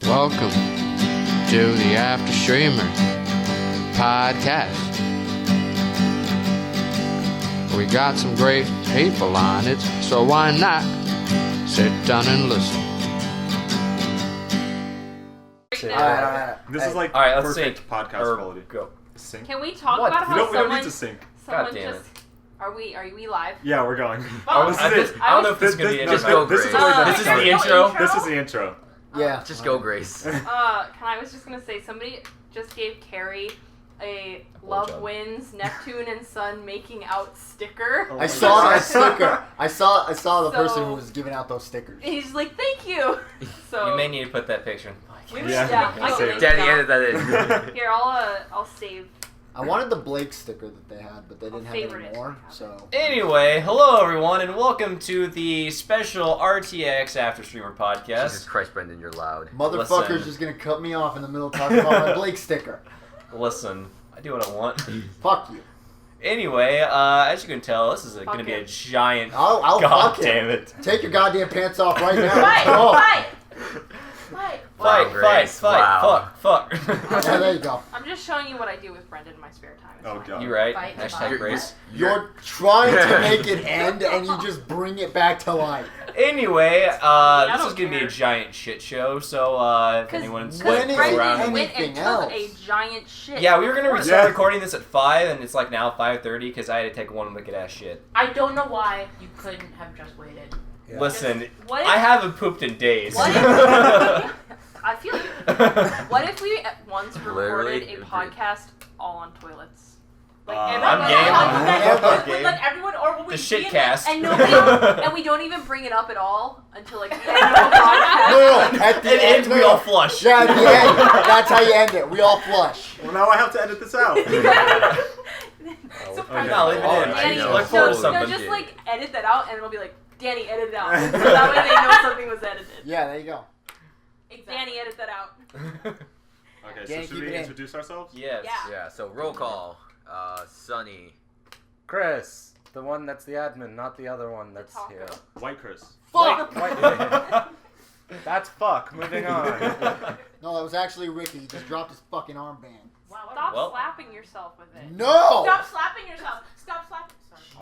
Welcome to the Afterstreamer podcast. We got some great people on it, so why not sit down and listen? This is like let's perfect sync. podcast quality. Go. Sync. Can we talk What? about We how don't someone... need to sync. Someone God damn just... Are we live? Yeah, we're going. Oh, this is it. I don't know if this is going to be This intro. is the way that This is the starts. intro. This is the intro. Yeah. Just go, Grace. I was just gonna say, somebody just gave Carrie a Love job. Wins Neptune and Sun making out sticker. Oh I my saw God. that sticker. I saw the person So- who was giving out those stickers. And he's like, thank you. So You may need to put that picture. Yeah. I Save can it. Daddy edit that in. Here, I'll save. I wanted the Blake sticker that they had, but they didn't have favorite any it. more. So Anyway, hello everyone, and welcome to the special RTX Afterstreamer podcast. Jesus Christ, Brendan, you're loud. motherfucker's Listen. just gonna cut me off in the middle of talking about my Blake sticker. Listen, I do what I want. Fuck you. Anyway, as you can tell, this is going to be a it. giant. I'll God fuck damn it. it! Take your goddamn pants off right now. Fight! Oh. Fight! Fight! Wow, Fight! Grace, wow. Fuck! Yeah, there you go. I'm just showing you what I do with Brendan in my spare time. It's Oh, fine. God. You right? Fight, Hashtag fight. Grace. You're trying to make it end, and you just bring it back to life. Anyway, this don't is going to be care. a giant shit show, so if anyone's when going is to go it around... ending? went and anything took else? a giant shit. Yeah, we were going to Yeah. start recording this at 5, and it's like now 5:30 because I had to take one wicked ass shit. I don't know why you couldn't have just waited. Listen, What if- I haven't pooped in days. What if- I feel you. What if we at once Literally recorded a agree. podcast all on toilets? Like I'm everyone- game. I'm game. Like everyone, or will we The be shit in cast. and we don't even bring it up at all until like the end of the podcast. No, at the It ends, end, we all flush. Yeah, at the end. That's how you end it. We all flush. Well, now I have to edit this out. So Okay. No, leave it in. Alright, Danny, I know. Look forward to no, something. just like edit that out, and it'll be like, Danny, edit it out. So that way they know something was edited. Yeah, there you go. Exactly. Danny, edit that out. Okay, Danny, so should keep we it in. introduce ourselves? Yes. Yeah. Yeah, so roll call. Sunny. Chris, the one that's the admin, not the other one that's taco. here. White Chris. Fuck! That's fuck. Moving on. No, that was actually Ricky. He just dropped his fucking armband. Wow, what Stop Well. slapping yourself with it. No! Stop slapping yourself. Stop slapping.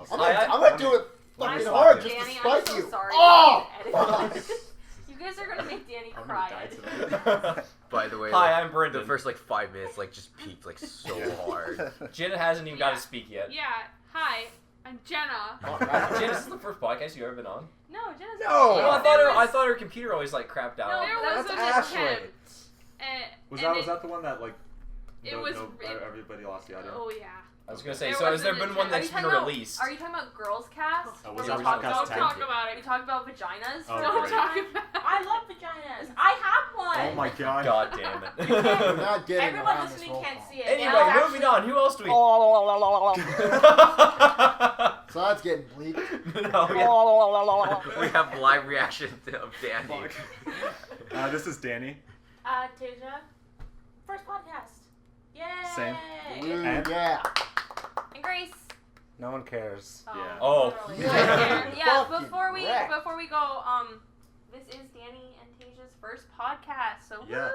Sorry. I'm gonna do it fucking I'm hard sorry, just Danny, to spite I'm so you. sorry. Oh! Edit Fuck. this. You guys are gonna make Danny I'm cry. gonna die tonight. By the way, Hi, like, I'm Brendan. the first 5 minutes just peaked so hard. Jenna hasn't even got to speak yet. Yeah. Hi, I'm Jenna. Jenna, this is the first podcast you've ever been on. No, Jenna's No. Oh, I thought her computer always crapped out. No, there was That's an Ashley. attempt. Was and that the one that it was- everybody lost the audio? Oh yeah. I was gonna say, There so has was there an been one attempt. that's been released? Are you talking about Girls Cast? Oh, was Where that we podcast talked 10? about it. We talked about vaginas. Oh, Don't great. talk about it. I love vaginas. I have one. Oh my god. God damn it. We're not getting Everyone around this listening roll can't call. see it. Anyway, It's moving on. Who else do we? So that's getting bleak. No, We have live reaction of Danny. Fuck. This is Danny. Tasia. First podcast. Yay. Same. Ooh, And- yeah. And Grace. No one cares. Yeah. Oh. Yeah. Fucking Before we wreck. go, this is Danny and Tasia's first podcast. So Yeah.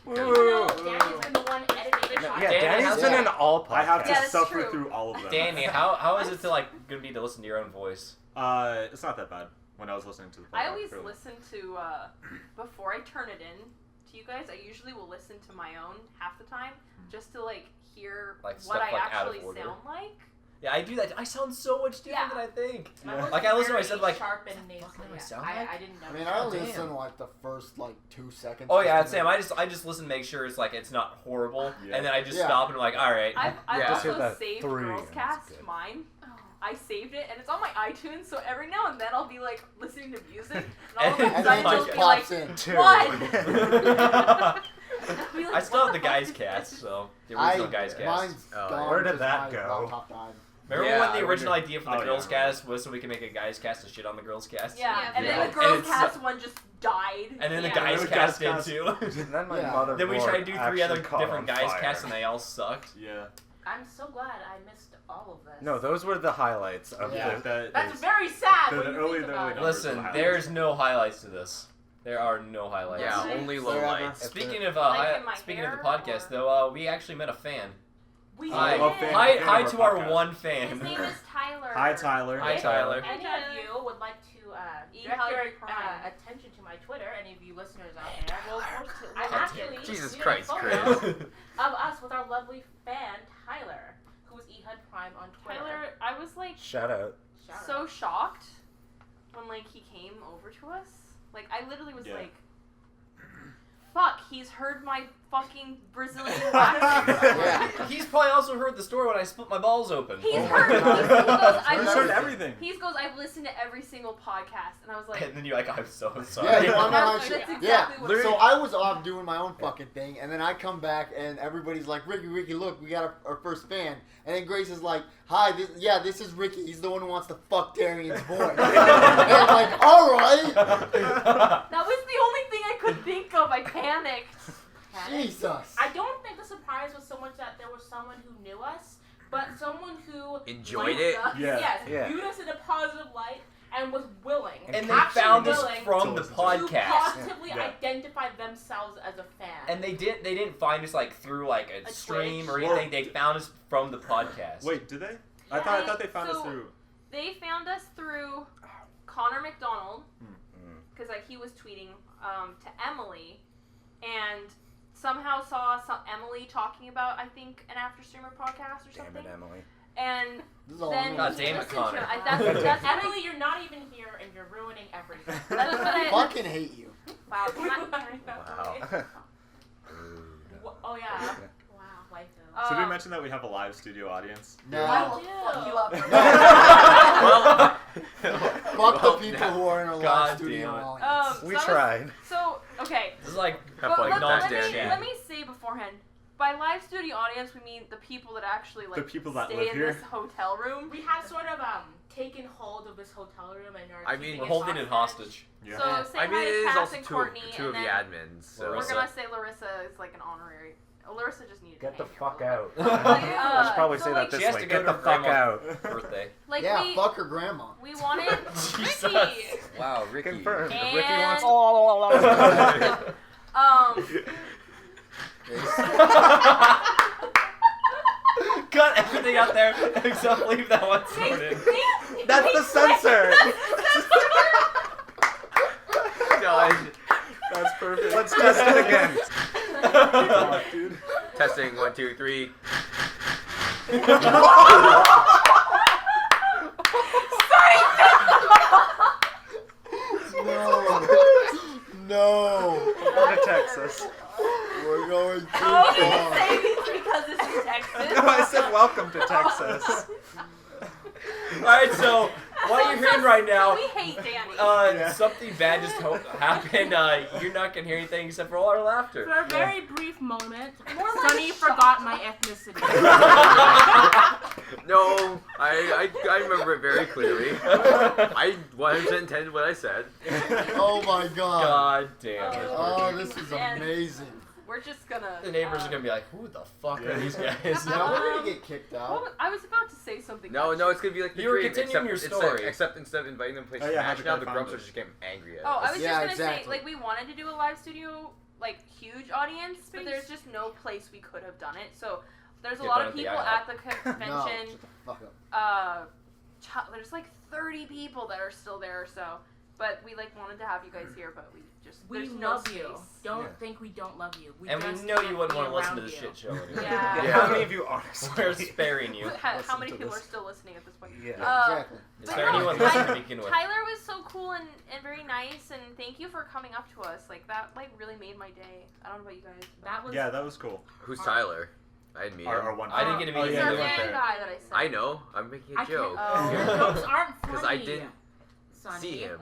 woo. No, Danny's been the one editing the Yeah, podcast. Danny's been in all podcasts. I have to Yeah, that's suffer true. through all of them. Danny, how is it gonna be to listen to your own voice? It's not that bad when I was listening to the podcast. I always really. listen to before I turn it in to you guys. I usually will listen to my own half the time just to hear Like, what stuff, I out of actually order. sound like. Yeah, I do that. I sound so much different Yeah. than I think. Yeah. Like, I listen to myself, Very like, sharp and nasally. fuck, what do I Yeah. sound like? I didn't know. I mean, I only listen the first 2 seconds. Oh yeah, just same. to I just listen to make sure it's not horrible, Yeah. and then I just Yeah. stop and I'm like, all right. I've Yeah. Just hit also that saved 3 Girls and Cast, that's good. mine. I saved it, and it's on my iTunes, so every now and then I'll be listening to music, and all of And a and sudden then it it'll just be like, pops in. Two. what? I still have the Guys Cast, so the original Guys Cast. Mine's Oh, gone where did 'cause that my go? laptop died. Remember Yeah, when I the original wonder- idea for the Oh, Girls yeah. Cast was so we could make a Guys Cast to shit on the Girls Cast? Yeah, and Yeah. then the Girls And it's- Cast one just died. And then the Yeah. Guys the Cast did Guys too. And then my Yeah. motherboard Then we tried to do 3 other actually caught different on Guys fire. Casts and they all sucked. Yeah. I'm so glad I missed all of this. No, those were the highlights of Yeah. the... That That's is- very sad The when you early- think the about early it. numbers. Listen, highlights. there's no highlights to this. There are no highlights. Yeah, That's only Whatever. lowlights. Speaking of Like in my speaking of the hair, podcast, or- though, we actually met a fan. We Hi, Oh, did. fan. hi of to our our podcast. one His fan. name is Tyler. Hi, Tyler. Hi, Tyler. Any of you would like to direct Tyler your Prime. attention to my Twitter, any of you listeners out there, well, I God actually Jesus tweeted Christ, a Chris. photo of us with our lovely fan, Tyler, who's Ehud Prime on Twitter. Tyler, I was like Shout out. Shout out. so shocked when like he came over to us. Like I literally was Yeah. like, "Fuck, he's heard my fucking Brazilian accent." Yeah. He's probably also heard the story when I split my balls open. He's Oh heard. my He God. goes, You I've heard everything. He goes, I've listened to every single podcast, and I was like, And then you're like, I'm so sorry. Yeah, you wanna know how That's shit? exactly Yeah. what it So was. I was off doing my own fucking thing, and then I come back, and everybody's like, Ricky, look, we got our first fan. And then Grace is like, hi, this is Ricky. He's the one who wants to fuck Darian's boy. And I'm like, all right. That was the only thing I could think of. I panicked. Jesus. I don't think the surprise was so much that there was someone who knew us, but someone who Enjoyed liked it? us, Yeah. Yes, Yeah. viewed us in a positive light and was willing. And they actually found us willing from the to podcast. positively Yeah. identify themselves as a fan. And they didn't find us like through like a A stream or Twitch. anything. They found us from the podcast. Wait, did they? I Yeah. thought they found us So- through. They found us through Connor McDonald, Mm. because like he was tweeting to Emily, and somehow saw Emily talking about I think an Afterstreamer podcast or Damn something. it, Emily. And This is all then I'm God gonna damn it, listened Connor. to it. That's what Emily, you're not even here and you're ruining everything. That's what I I. fucking hate you. Wow. can I- Wow. Oh yeah. Wow, waifu. Should we Um, mention that we have a live studio audience? No. I will fuck you up. Well, Fuck the well, people now- who are in a God live studio damn it. audience. We so I was- tried. So okay. This is like Have But fun with not that, let Dan. me say beforehand. By live studio audience, we mean the people that actually like The people that stay live in here. this hotel room. We have sort of taken hold of this hotel room and are I keeping mean, we're holding it hostage. Yeah. So say I mean, hi it to is Cass also and two Courtney, of and the then admins. So. we're Larissa. gonna say Larissa is like an honorary. Larissa just needed. Get to the hang fuck here out. for a little bit. I should probably so, say like, that She this has way. to go Get to the her fuck grandma's out. birthday. Like Yeah, we fuck her grandma. we wanted Jesus. Ricky. Wow, Ricky. Confirmed. And- Ricky wants. Cut everything out there except leave that one thrown in. That's the censor. God. That's perfect. Let's test it again. God, dude. Testing 1, 2, 3. No. Go to Texas. We're going too Oh, he far. didn't say it's because this is Texas. No, I said welcome to Texas. Alright, so what you're hearing right now, We hate Danny. Yeah. something bad just happened. You're not gonna hear anything except for all our laughter. For a very brief moment, More like Sunny a forgot my ethnicity. No, I remember it very clearly. I 100% intended what I said. Oh my god. God damn it. Oh, this is And- amazing. We're just gonna. The neighbors are gonna be like, who the fuck are these guys? Now we're gonna get kicked What out. was- I was about to say something. No, else. no, it's gonna be like the You were dream, continuing except, your story. Except instead of inviting them to play Oh, yeah, Smash, how now did the I Grumps find are it? just getting angry at Oh, I us. was Yeah, just gonna exactly. say, like, we wanted to do a live studio, like, huge audience, but there's just no place we could have done it. So there's a Get lot done of at the people IHOP. at the No, convention. shut the fuck up. There's like 30 people that are still there. So, but we like wanted to have you guys here, but we just We there's no love space. you. Don't Yeah. think we don't love you. And we just know you can't wouldn't be want to listen to around this you. shit show anyway. Yeah. Yeah. How many of you honestly? We're sparing you. How Listen many to people this. are still listening at this point? Yeah. Exactly. Is But there no, anyone Ty- listening to begin with? Tyler was so cool and very nice, and thank you for coming up to us. Like that, like really made my day. I don't know about you guys. but- That was Yeah, that was cool. Who's Tyler? I didn't meet Our him. one. I didn't get to meet Oh, him He's yeah, our you weren't fan there. guy that I said. I know. I'm making a I joke. Oh. Your jokes aren't funny. Because I didn't Sonny. see him.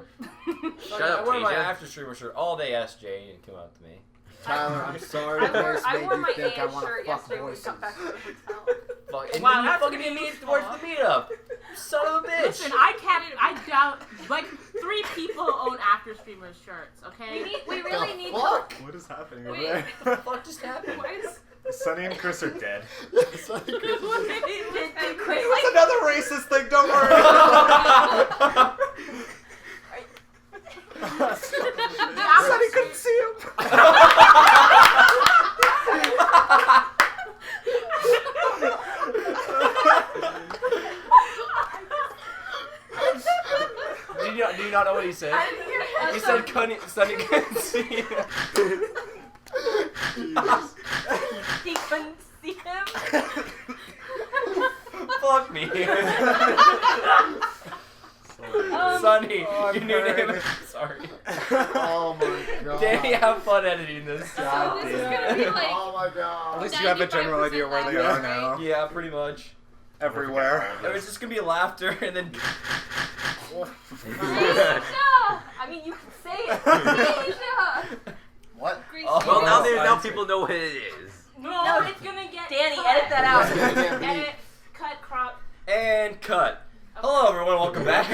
So Shut I up, wore my Tasia. Afterstreamer shirt all day. Asked Jay and come out to me. Tyler, I'm sorry I if wore, this I made wore you my think I AS want shirt to fuck yesterday when we voices. got back to the hotel. Fuck, and Wow, then you that's fucking gonna be hit me towards the meetup. Son of a bitch. Listen, I doubt like 3 people own Afterstreamers shirts. Okay. We What really the need fuck? What is happening over Wait. there? What the fuck just happened? Why is Sonny and Chris are dead. It's like- did Chris It was like another racist thing. Don't worry. said he couldn't see him. Do you not know what he said? I didn't hear He said Sonny couldn't see him. he couldn't see him. Fuck me. Sonny, your new name. Sorry. Oh my god. Danny, have fun editing this. So this is gonna be like. Oh my god. At least you have a general idea where they are now. Yeah, pretty much. Everywhere. There's just gonna be laughter and then. Deja! I mean, you can say it. Deja! What? Oh, Well, now God. people know what it is. No, it's gonna get Danny, cut. edit that out. Edit, cut, crop. And cut. Hello, everyone. Welcome back.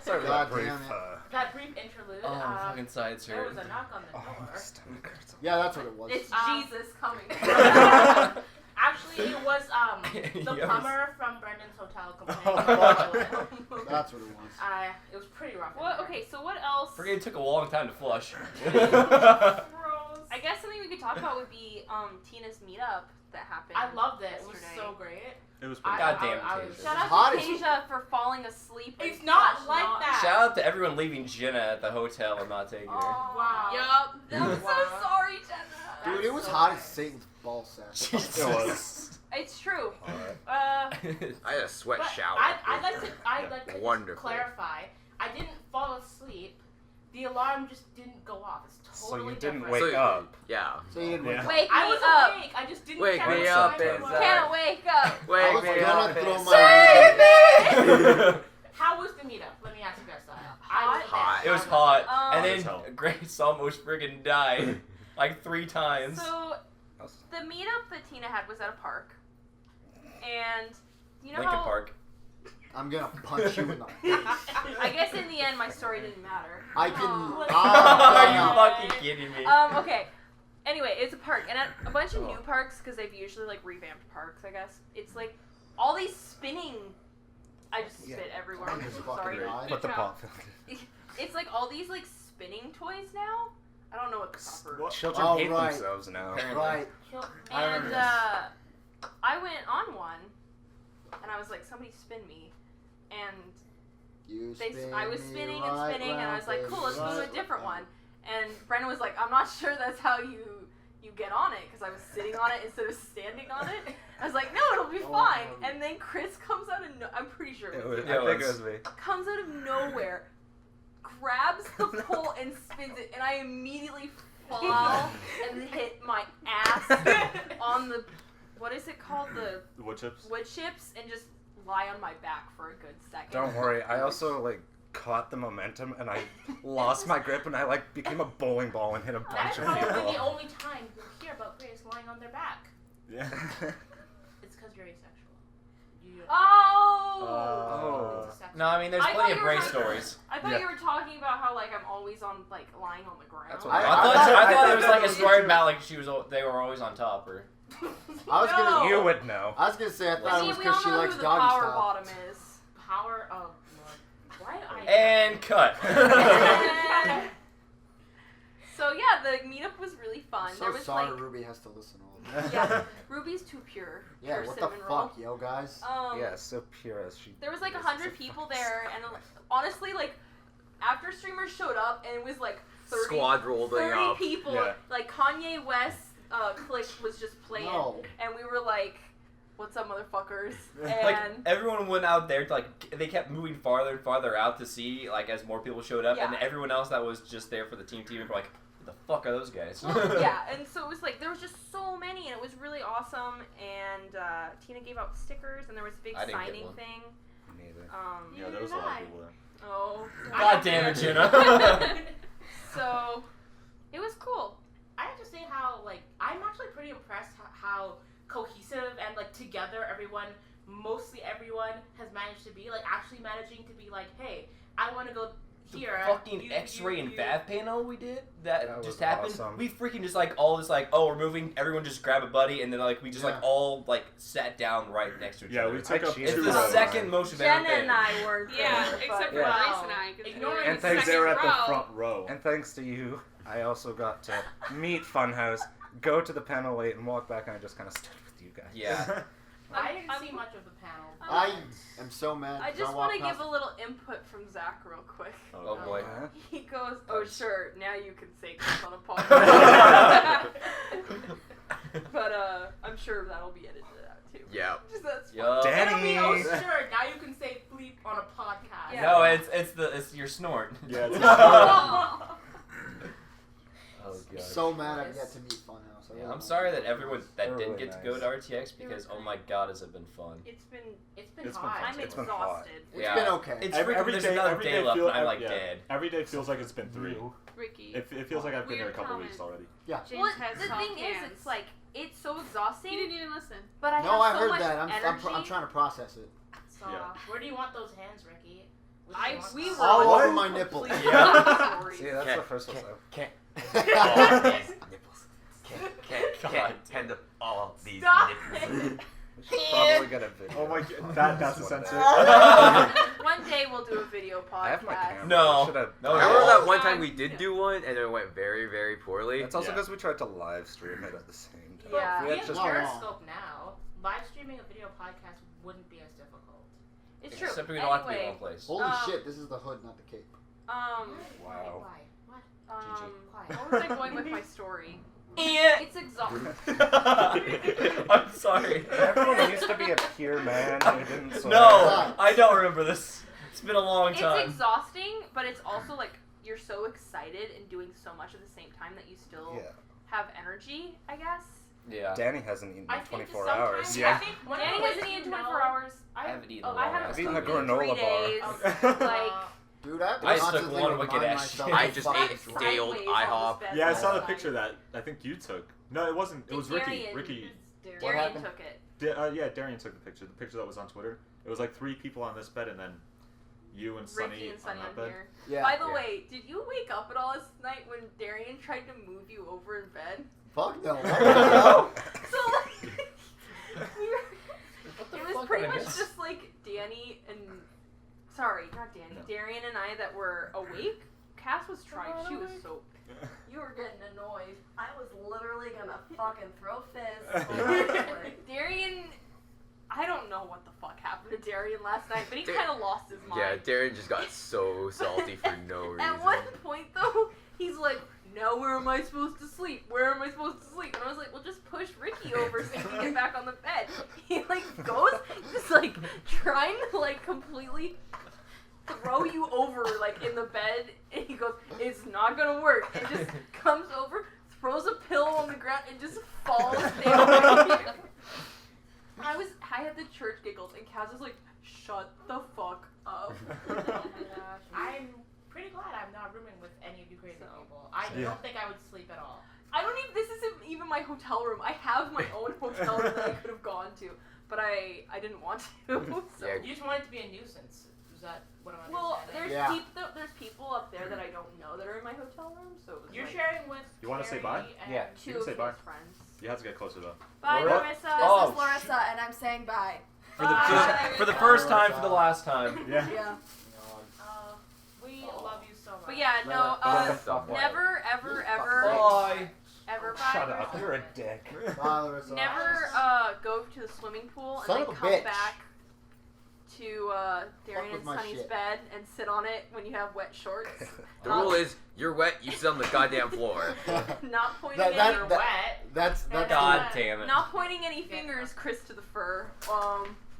Sorry for God that brief. damn it. That brief interlude. Oh, my fucking sides There hurt. was a knock on the door. My stomach hurts. Yeah, that's what it was. It's Jesus coming. Actually, it was the Yes. plumber from Brendan's hotel complaining. Oh, about fuck. the oil. That's what it was. It was pretty rough. in What? there. Okay, so what else? Forget it took a long time to flush. Gross. I guess something we could talk about would be Tina's meetup that happened. I loved it. It was yesterday. so great. It was I- pretty Goddamn I was- Tasia. Shout Hot out to as- Tasia for falling asleep. and It's not such like not- that. Shout out to everyone leaving Jenna at the hotel and not taking her. Oh, Wow. Yup. I'm so Wow. sorry, Jenna. Dude, it was so hot bad. as Satan's ball sack. Jesus. It was. It's true. I had a sweat But shower. I'd like to just Wonderful. clarify. I didn't fall asleep. The alarm just didn't go off. It's So totally you didn't different. wake up. Yeah. So you didn't wake up. Wake I me was up. awake. I just didn't Wake check me the up time. inside. Can't wake up. I Wake was me gonna up. throw my How was the meetup? Let me ask you guys that. I was Hot. there. It was hot. Um, And then Grace almost friggin' died. Like 3 times. So the meetup that Tina had was at a park, and you know Lincoln how Park. I'm gonna punch you in the face. I guess in the end my story didn't matter. I can. Oh. Are you Ah, fucking kidding me? Okay. Anyway, it's a park, and at a bunch of new parks, because they've usually like revamped parks, I guess. It's like all these spinning. I just spit everywhere. I'm just Sorry. fucking high. Put the pop. It's like all these like spinning toys now. I don't know what the proper. Children Oh, hate right. themselves now. Right. I And remember this. I went on one, and I was like, somebody spin me, and I was spinning and spinning, and I was like, cool, let's go to a different one. And Brendan was like, I'm not sure that's how you get on it, because I was sitting on it instead of standing on it. I was like, no, it'll be fine. And then Chris comes out of I'm pretty sure it was I think it was me. comes out of nowhere, grabs the pole and spins it, and I immediately fall and hit my ass on the, what is it called, the wood chips. wood chips, and just lie on my back for a good second. Don't worry. I also caught the momentum and I lost my grip and I became a bowling ball and hit a That's bunch of probably people. the only time you'll hear about Grace lying on their back. Yeah. It's because you're asexual. Oh! It's a sex- No, I mean, there's I plenty thought of you were Grace talking- stories. I thought you were talking about how like I'm always on lying on the ground. That's what I- I, I thought. thought- I thought I it was thought like a it was story true. about they were always on top, or I was gonna. No. You would know. I was gonna say I thought it See, was we all because she know likes who the doggy power style. bottom is. Power of Lord. Why I and cut. So yeah, the meetup was really fun. So there was sorry like, Ruby has to listen to all this. yeah, Ruby's too pure. Yeah, Pure what the cinnamon roll. fuck, yo, guys? Yeah, so pure as she. There was like is, 100 it's a people fucking there, and honestly, like, Afterstreamers showed up, and it was like 30, Squad rolling 30 up. people. Yeah. Like Kanye West clique was just playing, No. and we were like, "What's up, motherfuckers?" Like And everyone went out there to they kept moving farther and farther out to see as more people showed up, and Yeah. everyone else that was just there for the team were like, "Who the fuck are those guys?" yeah, and so it was like there was just so many, and it was really awesome. And Tina gave out stickers, and there was a big I didn't get signing one. thing. Neither. Yeah, there was a lot of people there. Oh. God damn it, Jenna. So it was cool. I have to say how I'm actually pretty impressed how cohesive and together mostly everyone has managed to be actually managing to be hey, I want to go Here, fucking you- X-ray and you- VAV panel we did that That just was happened. awesome. We freaking just like all this like, oh, we're moving. Everyone just grab a buddy, and then like we just like Yeah. all like sat down right next to each Yeah, other. we took up It's two the rows. second most of Jenna everything. and I weren't Yeah, there, except but for Yeah. Grace and I. 'Cause Ignoring we were And in thanks, the They were at second the row. front row. And thanks to you, I also got to meet Funhouse, go to the panel wait, and walk back, and I just kind of stood with you guys. Yeah. I didn't I'm- see much of the panel. I am so mad. I 'cause just walked want to give past- a little input from Zach real quick. Oh boy. Huh? He goes, "Oh sure, now you can say this on a podcast." But I'm sure that'll be edited out too. Yeah. Just that's Yo. It'll be, oh Danny. sure, now you can say bleep on a podcast. Yeah. No, it's your snort. Yeah, it's Oh god. So mad I've yet to meet Funhouse. I Yeah, really I'm sorry that everyone that They're didn't really get to go nice. to RTX because oh my god, has it been fun. It's been It's been It's been hot. fun. I'm It's been hot. exhausted. It's Yeah. been okay. It's Every freaking, there's day- another every day day left feel- and I'm like yeah. dead. Every day feels like it's been 3. Ricky. It feels like I've been here a Weird couple comment. weeks already. Yeah. James Well, has the soft thing is, hands. it's like it's so exhausting. He didn't even listen. But I No, have I so heard much that. energy. I'm trying to process it. Stop. Yeah. Where do you want those hands, Ricky? Where do you want We them? were All What? over my nipple. completely Yeah. sorry. See, that's Can't- the first one. Can't. Nipples. God Can't handle all these Stop nipples. We should probably get a video. Oh my of god, that's a this censor. One day we'll do a video podcast. I have my camera. No. We should've- No, I remember no. that one time we did do one, and it went very, very poorly. It's also Yeah. because we tried to live stream it at the same time. Yeah. If We we have had just Wow. Periscope now. Live streaming a video podcast wouldn't be as difficult. It's true. Except we don't have to be in Anyway, one place. Holy Um, shit, this is the hood, not the cape. Wow. Why? What? where was I going with my story? Yeah. It's exhausting. I'm sorry. Everyone used to be a pure man who didn't swear. No, I don't remember this. It's been a long It's time. exhausting, but it's also like you're so excited and doing so much at the same time that you still Yeah. have energy, I guess. Yeah. Danny hasn't eaten I in think 24 sometimes- hours. Yeah. I think one Danny of the hasn't ways eaten you 24 know- hours. I haven't eaten Oh, a I long haven't ass I've eaten time. a granola 3 bar. days. Like, Dude, I have to I took constantly one remind wicked ass myself shit. I to just fucking ate swear. day old sideways on IHOP. this bed Yeah, I saw the last picture night. that I think you took. No, it wasn't. It was Ricky. Darian. Ricky. What Darian happened? took it. Yeah, Darian took the picture. The picture that was on Twitter. It was like 3 people on this bed, and then you and Sunny Ricky and Sunny on on that bed. here. Yeah. By the Yeah. way, did you wake up at all last night when Darian tried to move you over in bed? Fuck no. What the hell? So like, we were, it was fuck pretty did I much miss? just like Danny and sorry, not Danny, Darian and I that were awake. Cass was trying. She was so. You were getting annoyed. I was literally gonna fucking throw fists. Darian, I don't know what the fuck happened to Darian last night, but he Dar- kind of lost his mind. Yeah, Darren just got so salty for no reason. At one point though, he's like, "Now where am I supposed to sleep? Where am I supposed to sleep?" And I was like, "Well, just push Ricky over so you can get back on the bed." He like goes, just like trying to like completely throw you over like in the bed, and he goes, "It's not gonna work," and just comes over, throws a pillow on the ground, and just falls down right here. I had the church giggles, and Kaz was like, "Shut the fuck up." Oh my gosh. I'm pretty glad I'm not rooming with any of you crazy people. I Yeah. don't think I would sleep at all. I don't even. This isn't even my hotel room. I have my own hotel room that I could have gone to, but I didn't want to. So. Yeah. You just want it to be a nuisance. Is that what I'm Well, understanding? there's people up there that I don't know that are in my hotel room, so it was You're like sharing with You wanna say Carrie bye? and Yeah. You two can of say his bye. friends. You have to get closer though. Bye, Laura? Larissa. Oh, This is Larissa, and I'm saying bye. For the, Bye. for the first time, for the last time. Yeah. Yeah. We love you so much. But yeah, no, never, ever, ever, Bye. ever bye. Shut up, you're a dick. Bye, Larissa. Never go to the swimming pool and Son then of a come bitch. back to Darian with and my Sunny's shit. bed and sit on it when you have wet shorts. The rule is, you're wet, you sit on the goddamn floor. Not pointing That- any You're that- wet. That's God damn it. not pointing any fingers, Chris to the fur.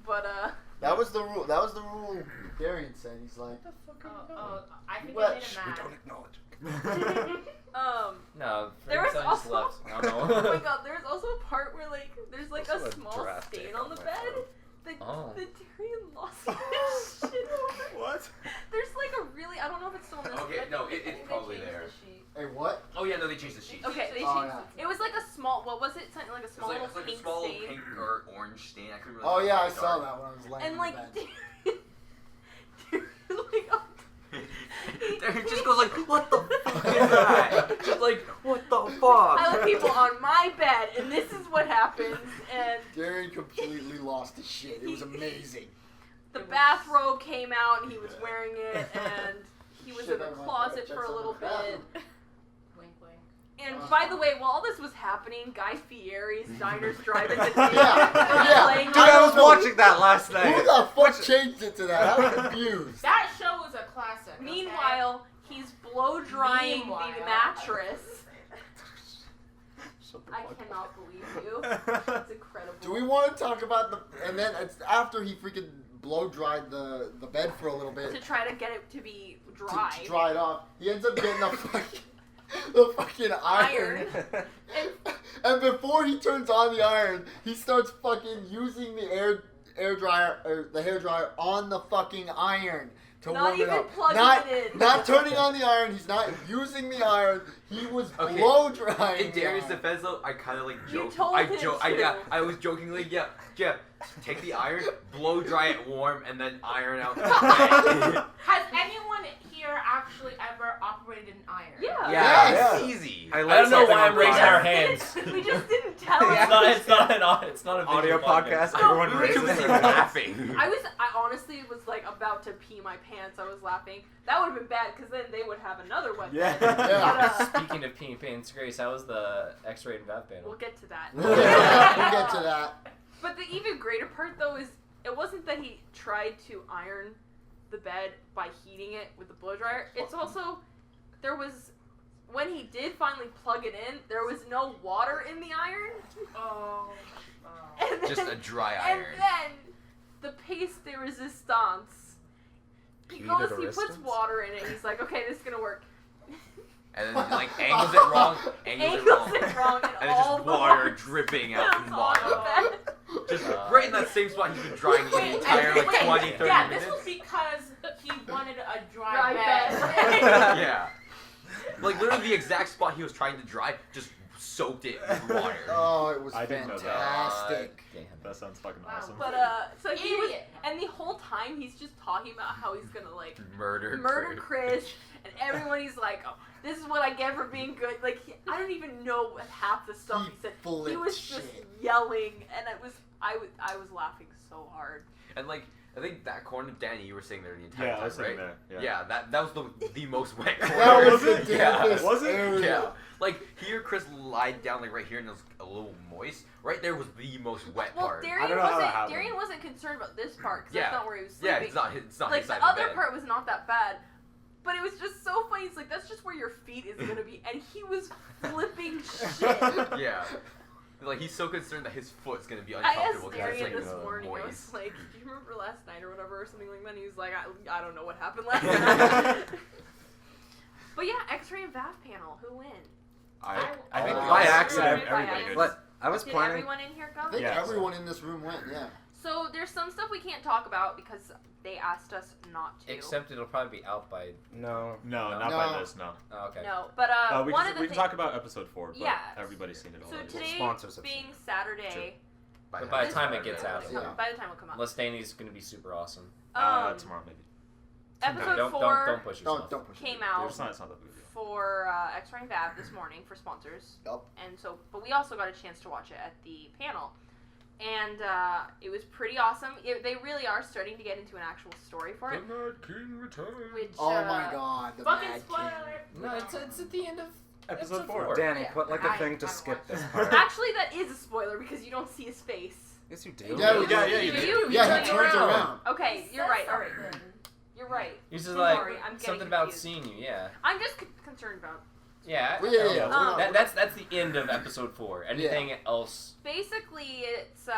But that was the rule. That was the rule. Darian said he's like, I think Well, I made Shh, him we mad. don't acknowledge. No, There was Frank just also- left. I oh don't my know. god, there's also a part where like there's like Also a a small draft stain dick on on the my bed phone. that Oh. Darian lost his shit over. What? There's like a really, I don't know if it's still in this. Okay, but no, I think it's they probably changed there. the sheet. hey, what? Oh yeah, no, they changed the sheet. Okay, they Oh, changed yeah. it. was like a small, what was it? Something like a It's small like, little it's like a pink small stain. pink or orange stain. I couldn't really Oh tell yeah, I what saw color. that when I was laying And in like, bed. Darian, he Darian just goes like, what the fuck is that? Just like, what the fuck? I let people on my bed, and this is what happens. And Darian completely lost his shit. It was amazing. the bathrobe came out, and he was wearing it, and he was Shit, in the I might closet check for a some little of the bathroom. bit. Wink, wink. And by the way, while all this was happening, Guy Fieri's Diners, Drive-Ins, and Yeah. playing Dude, I was know. watching that last Who night. the fuck changed it to that? I'm confused. That show was a classic. okay? Meanwhile, he's blow drying Meanwhile. the mattress. Shut the I fuck up. cannot believe you. It's incredible. Do we want to talk about the? And then it's after he freaking blow dried the bed for a little bit to try to get it to be dry? to dry it off. He ends up getting the fucking iron. And before he turns on the iron, he starts fucking using the air dryer or the hair dryer on the fucking iron to Not warm it even up. plugging it in. Not turning on the iron. He's not using the iron. He was Okay. blow drying. In Darius' the iron. defense, though, I kind of like You joked. told him to. I was jokingly, yeah. Take the iron, blow dry it warm, and then iron out. Has anyone here actually ever operated an iron? Yeah. Yeah. It's Yeah. easy. I don't know why I'm raising our hands. We just didn't tell him. It's not an Audio podcast. No, Everyone We were too raises busy their hands. laughing. I honestly was like about to pee my pants. I was laughing. That would have been bad because then they would have another weapon. Yeah. But, Speaking of peeing pants, Grace, how was the X-ray and Valve panel? we'll get to that. We'll get to that. But the even greater part, though, is it wasn't that he tried to iron the bed by heating it with the blow dryer. It's also, there was, when he did finally plug it in, there was no water in the iron. Oh. And then, Just a dry and iron. then, the piece de resistance. He Piece goes, de he puts resistance? water in it. He's like, okay, this is gonna work. And then like angles it wrong, angles it wrong, and and it's all just the water dripping out comes from on the bottom. bed. Just right in that same spot he's been drying the entire like 20, 30 yeah, minutes. this was because he wanted a dry, Dry bed. bed. Yeah. Like literally the exact spot he was trying to dry, just soaked it with water. Oh, it was I didn't know that. fantastic. That sounds fucking Wow. awesome. But so he was, Idiot. and the whole time he's just talking about how he's gonna like Murder Chris, and everyone he's like, oh, this is what I get for being good. Like I don't even know what half the stuff he said. He flipped was just shit. yelling, and I was laughing so hard. And like I think that corner, Danny, you were sitting there the entire Yeah, I time, was sitting right? there. Yeah. that was the most wet corner. That was the Yeah. dampest Was it? area. Yeah, like here, Chris lied down like right here, and it was a little moist. Right there was the most wet Well, part. I don't know how that happened. Darian wasn't concerned about this part because Yeah. that's not where he was Yeah, sleeping. it's not like his side the of other bed. part was not that bad. But it was just so funny. It's like, that's just where your feet is going to be. And he was flipping shit. Yeah. Like, he's so concerned that his foot's gonna be I uncomfortable asked because it's, Darian like, this morning, I was moist. like, do you remember last night or whatever, or something like that? And he was like, I don't know what happened last night. But yeah, X-ray and VAF panel, who win? I think by accident, everybody Did did. But I was planning. everyone in here I go? think Yeah. everyone in this room went, yeah. So there's some stuff we can't talk about because they asked us not to. Except it'll probably be out by. No. No, not No. by this, no. Oh, okay. No, but We one can, of the we can things. talk about episode 4, but Yeah. everybody's seen it So already. today Sponsors have being seen Saturday, But by the this time it Saturday gets will out, come- Yeah. by the time it'll come out. unless Danny's gonna be super awesome. Tomorrow maybe. Episode don't 4 don't push yourself. Don't push it. came out It's not that big a deal. for X-Ray and VAV this morning for sponsors. Yup. And so, but we also got a chance to watch it at the panel. And it was pretty awesome. They really are starting to get into an actual story for it. Mad King returns. Which, Oh my god, the Fucking Mad spoiler. King. No, it's at the end of Episode 4. Danny, Yeah. put like a I thing to haven't skip watched this it. part. Actually, that is a spoiler because you don't see his face. Yes, you do. Yeah, Yeah, you Do do. you? Yeah, You he turn turns around. Okay, He you're said right. All right, something. you're right. He's just Sorry, like I'm getting something about confused. seeing you. Yeah. I'm just concerned about. Yeah. Well, yeah, okay. yeah, we're not- That's the end of episode 4. Anything else? Basically, it's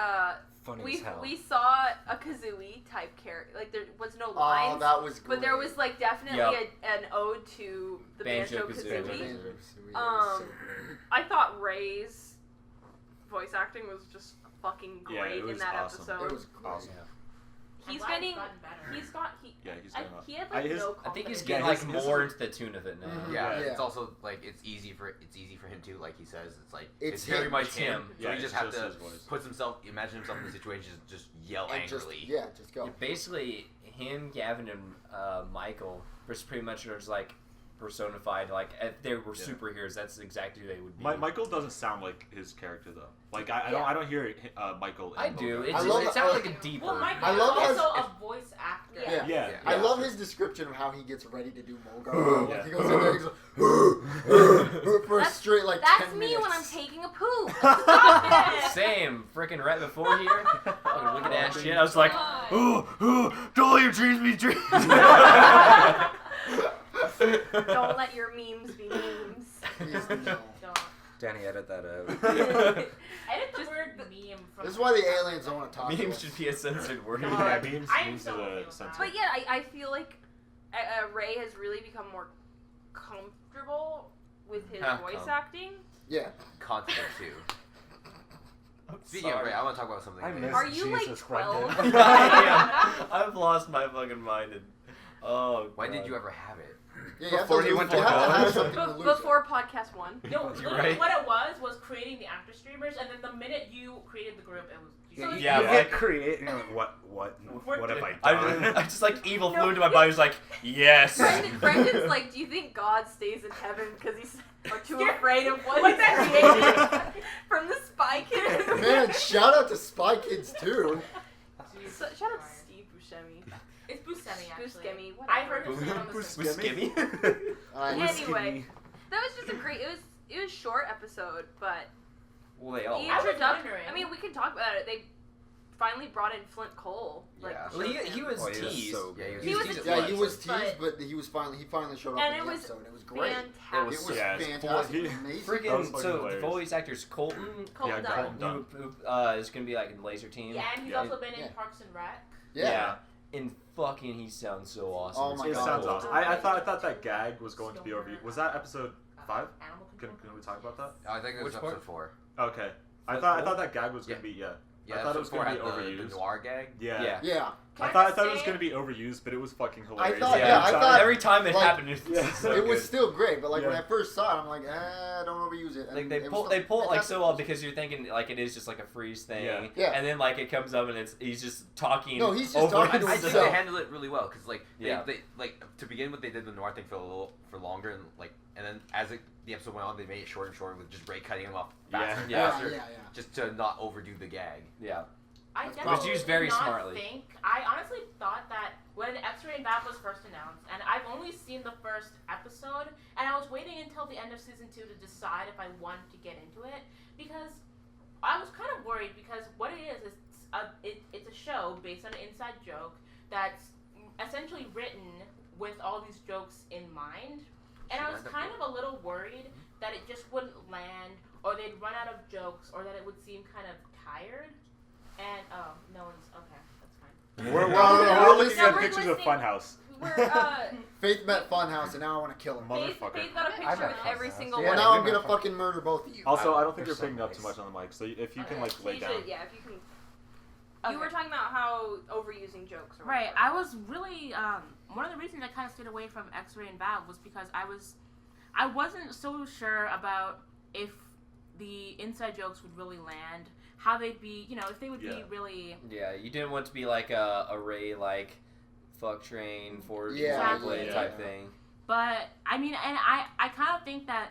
Funny we as hell. we saw a Kazooie type character. Like there was no Oh, lines. that was great. But there was like definitely Yep. an ode to the Banjo-Kazooie. Banjo-Kazooie. I thought Ray's voice acting was just fucking Yeah, great it was in that awesome. episode. It was great. Awesome. He's I'm glad getting it's gotten better. Yeah, he's getting up. he had like his- no I think he's confidence. getting Yeah, like his- more into the tune of it now. Mhm. Yeah, Yeah. it's also like it's easy for him too. Like he says, it's like It's it's very him. much It's him. him. So Yeah, he just it's have just to his voice. put himself, imagine himself in the situation, just yell And just, angrily. yeah, just go. Basically, him, Gavin, and Michael was pretty much just like personified. Like if they were superheroes, that's exactly who they would be. Michael doesn't sound like his character though. Like I don't hear Michael. I do. It Sounds like a deeper. Well, Michael I love is also a voice actor. Yeah. I love his description of how he gets ready to do Mulgar. Like he goes in there, he's like, for a straight like 10 minutes. That's me when I'm taking a poop. Same. Freaking right before here. Fucking wicked ass shit. I was like, don't let your dreams be dreams. Don't let your memes be memes. Danny, edit that out. Edit the word meme from. This is why the aliens don't want to talk to Memes us. should be a censored word. Yeah, memes I'm so is okay a with sense. that. But yeah, I feel like Ray has really become more comfortable with his voice acting. Yeah. Confident too. Speaking of Ray, I want to talk about something. I miss Are you like Jesus 12? Brendan. I've lost my fucking mind. Oh, When God. did you ever have it? Yeah, Before you went to have to have college? something to lose. Before podcast 1. No, You're literally right. what it was creating the Afterstreamers, and then the minute you created the group, it was. Yeah, you yeah, get like- created. You're like, what have I I done? just like evil flew into my body. Was like, yes. Brendan's like, do you think God stays in heaven because he's too Yeah. afraid of what What's he's created from the Spy Kids? Man, shout out to Spy Kids too. So, shout out to Steve Buscemi. It's Buscemi, actually. Buscemi, I heard him say it on the Buscemi. Anyway, that was just a great. It was short episode, but Well, they the all. introduction. wondering. I mean, we can talk about it. They finally brought in Flint Cole. Like, Yeah. to Well, show he him. was Oh, he was teased. so Yeah, good. He was teased a at Yeah, once. he was but- teased, but he finally showed up And in it the was episode. It was great. fantastic. It was It was Yeah, it's fantastic. cool. It was amazing. That was Freaking fucking so the hilarious. voice actor's Colton. Colton Yeah, Dunn. Colton Dunn. Who is gonna be like in Laser Team. Yeah, and he's Yeah. also been in Yeah. Parks and Rec. Yeah. And fucking, he sounds so awesome. Oh It's my It so God. sounds cool. awesome. I thought that gag was going to be over. Was that episode 5? Animal Can Control. we talk about that? I think it was Which part? episode 4. Okay. I Flint thought Cole? that gag was gonna be Yeah, I thought it was episode 4 gonna be had the overused. noir gag. Yeah. Yeah. Yeah. I thought it was gonna be overused, but it was fucking hilarious. thought- Yeah, I thought- every time it like, happened, it was yeah. so It was good. still great, but like when Yeah. I first saw it, I'm like, don't overuse it. And Like they it was pull still it like fantastic. so well because you're thinking like it is just like a freeze thing, Yeah. and then like it comes up and he's just talking. No, he's just over talking to I himself. think himself. they handled it really well because like Yeah. they like to begin with they did the noir thing for longer and then as the episode went on they made it shorter and shorter with just Ray cutting him off faster and Yeah. faster Yeah. just to not overdo the gag. Yeah. I It was definitely used very did not smartly. think. I honestly thought that when X-Ray and Bab was first announced, and I've only seen the first episode, and I was waiting until the end of season 2 to decide if I wanted to get into it because I was kind of worried because what it is it's a show based on an inside joke that's essentially written with all these jokes in mind, and I was kind of a little worried that it just wouldn't land, or they'd run out of jokes, or that it would seem kind of tired. And no one's okay. That's fine. We're we're looking No, at we're pictures of listening. Funhouse. We're Faith met Funhouse, and now I want to kill him. Motherfucker. Faith got a I picture met with every Funhouse. single Yeah, Well, one. now we I'm met gonna Funhouse. fucking murder both of you. Also, I don't think They're you're so picking up nice. too much on the mic, so if you can Okay. like lay You down. should, yeah, if you can. Okay. You were talking about how overusing jokes. Or Right. whatever. I was really one of the reasons I kind of stayed away from X-Ray and Valve was because I wasn't so sure about if the inside jokes would really land, how they'd be, if they would Yeah. be really. Yeah, you didn't want to be like a Ray like fuck train for Yeah, play yeah. type thing. But I mean, and I kind of think that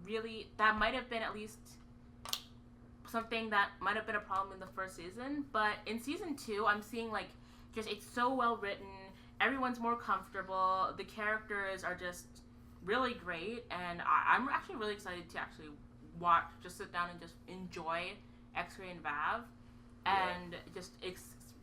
really that might have been at least something that might have been a problem in the first season. But in season 2, I'm seeing like just it's so well written. Everyone's more comfortable. The characters are just really great, and I'm actually really excited to actually watch, just sit down and just enjoy X-Ray and Vav, and just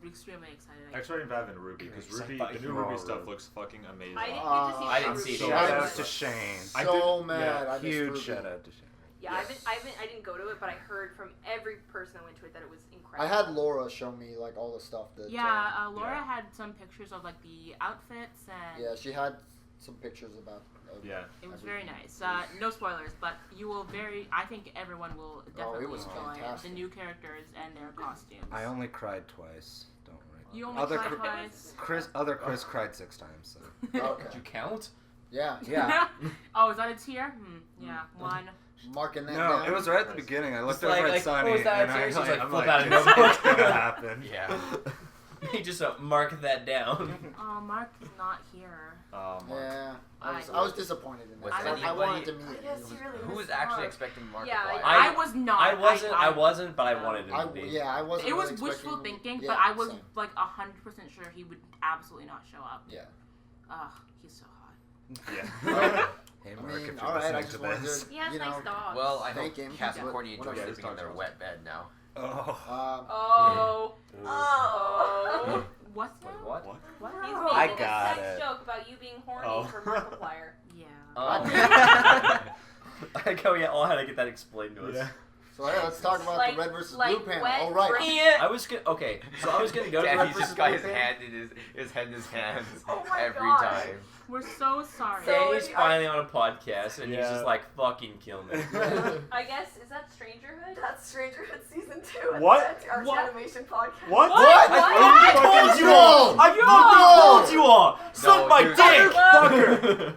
extremely excited. X-Ray and Vav and Ruby, because Ruby, the new Ruby stuff looks fucking amazing. I didn't get to see. I didn't Ruby. see so Shout bad. out to Shane. I So did- mad. yeah. I missed Huge Ruby. shout out to Shane. Yeah, Yes. I didn't go to it, but I heard from every person that went to it that it was I incredible. had Laura show me like all the stuff that. Yeah, Laura Yeah. had some pictures of like the outfits, and Yeah, she had some pictures about. Yeah. it was very nice. No spoilers, but you will I think everyone will definitely was enjoy fantastic. the new characters and their costumes. I only cried twice. Don't worry. You only Other cried Chris- twice? Chris cried 6 times. So. Okay. Did you count? Yeah. Yeah. Oh, is that a tier? Yeah, 1. Marking that No, down. it was right at the beginning. I looked It's like- over at like, Sunny, oh, is that and serious? It's like, I'm flip like, out of it's nowhere. gonna happen. Yeah. He just mark that down. Oh, Mark is not here. Yeah, I was disappointed in Was that. I wanted to meet I him. guess you really Who was missed actually Mark. expecting Mark Yeah, to fly? I was not. I wasn't, but I wanted him to be. Yeah, I wasn't. It was really wishful expecting- thinking, yeah, but I was same. like 100% sure he would absolutely not show up. Yeah. Ugh, he's so hot. Yeah. Hey, I Mark, mean, if you're all right. I listening just to wanted this. to, He has you know. nice dogs. Well, I hope Thank him. Cass and What- Courtney what enjoy else? sleeping in their wet bed now. Oh. Oh. Oh. What's now? What? What? He's Oh. making I a got sex it. joke about you being horny Oh. for Markiplier. Yeah. I like how we all had to get that explained to us. Yeah. So yeah, let's talk about Like- the red versus like blue panel. wet All right. grape. I was gonna go to Dad, red he's versus just got blue his panel. hand in his head in his hands Oh my every God. time. We're so sorry. So- Danny's finally on a podcast, and he's Yeah. just like, fucking kill me. I guess, is that Strangerhood? That's Strangerhood season 2. What? That's our What? animation podcast. What? I told you all! I fucking told you all! Suck my dude. dick! Fucker!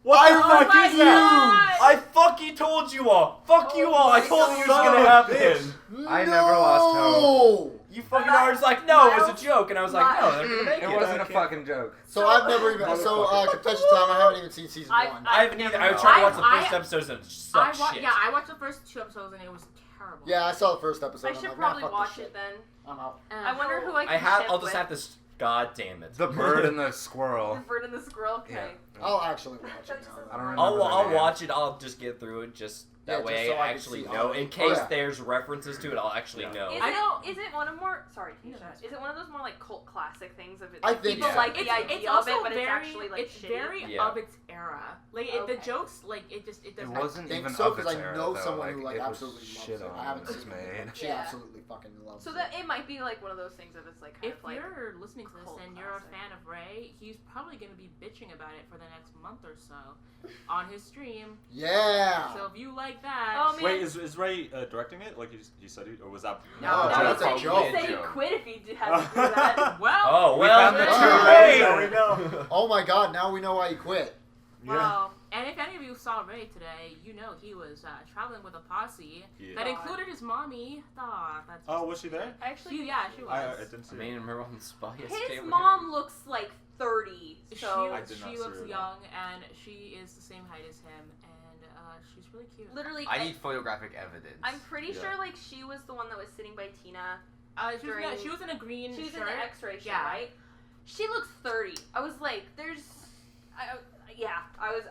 What the Oh fuck my is that? I fucking told you all! Fuck you all! I told you it was gonna happen! I never lost hope. You fucking are just like, no, it was a joke, and I was like, no, they're gonna make It it. wasn't a fucking joke. So I've never even. So confession time. I haven't even seen season one. I haven't either. I tried to watch the first episodes and it sucked shit. I watched the first 2 episodes and it was terrible. Yeah, I saw the first episode. I I'm should like, probably nah, fuck watch this it then. shit. I'm out. I wonder who I can ship I'll just with. have to. God damn it. The bird and the The squirrel. bird and the squirrel? Okay. Yeah. I'll actually watch it now. I don't remember. I'll their watch it. I'll just get through it. Just that Yeah, way just so I I can actually see know. all In of it. case Yeah. there's references to it, I'll actually know. Is I know- it one of more? Sorry, No, Keisha. that's Is it one of those more like cult classic things of it? I Like, think people so. like the It's idea of also it, but very, it's actually like it's shitty. very Yeah. of its era. Like Okay. the jokes, like it just it It doesn't. wasn't think even so, of 'cause its I era, know though. someone who, like, it was absolutely loves shit it. on I haven't when it was seen it. made. She Yeah. absolutely fucking loves So it. that it might be like one of those things of it's like kind If of like you're listening to this cult and you're a classic. fan of Ray, he's probably going to be bitching about it for the next month or so on his stream. Yeah. So if you like that, Oh, man. Wait, is Ray directing it? Like you said, or was that? No, No, that's he a said, joke. he said he'd quit if he had to do that. well, Oh We well. found the Oh, true Ray. Now we know. Oh my God! Now we know why he quit. Yeah. well, and if any of you saw Ray today, you know he was traveling with a posse Yeah. that included his mommy. That's Oh, was she there? Actually, She was. I didn't see I it. mean, remember on the spot his yesterday? mom looks like 30. So I did not she see looks her, though. young and she is the same height as him, and she's really cute. literally, I need photographic evidence. I'm pretty Yeah. sure like she was the one that was sitting by Tina. She was in a green She was shirt. in the X-ray show, Yeah. right? She looks 30. I was like,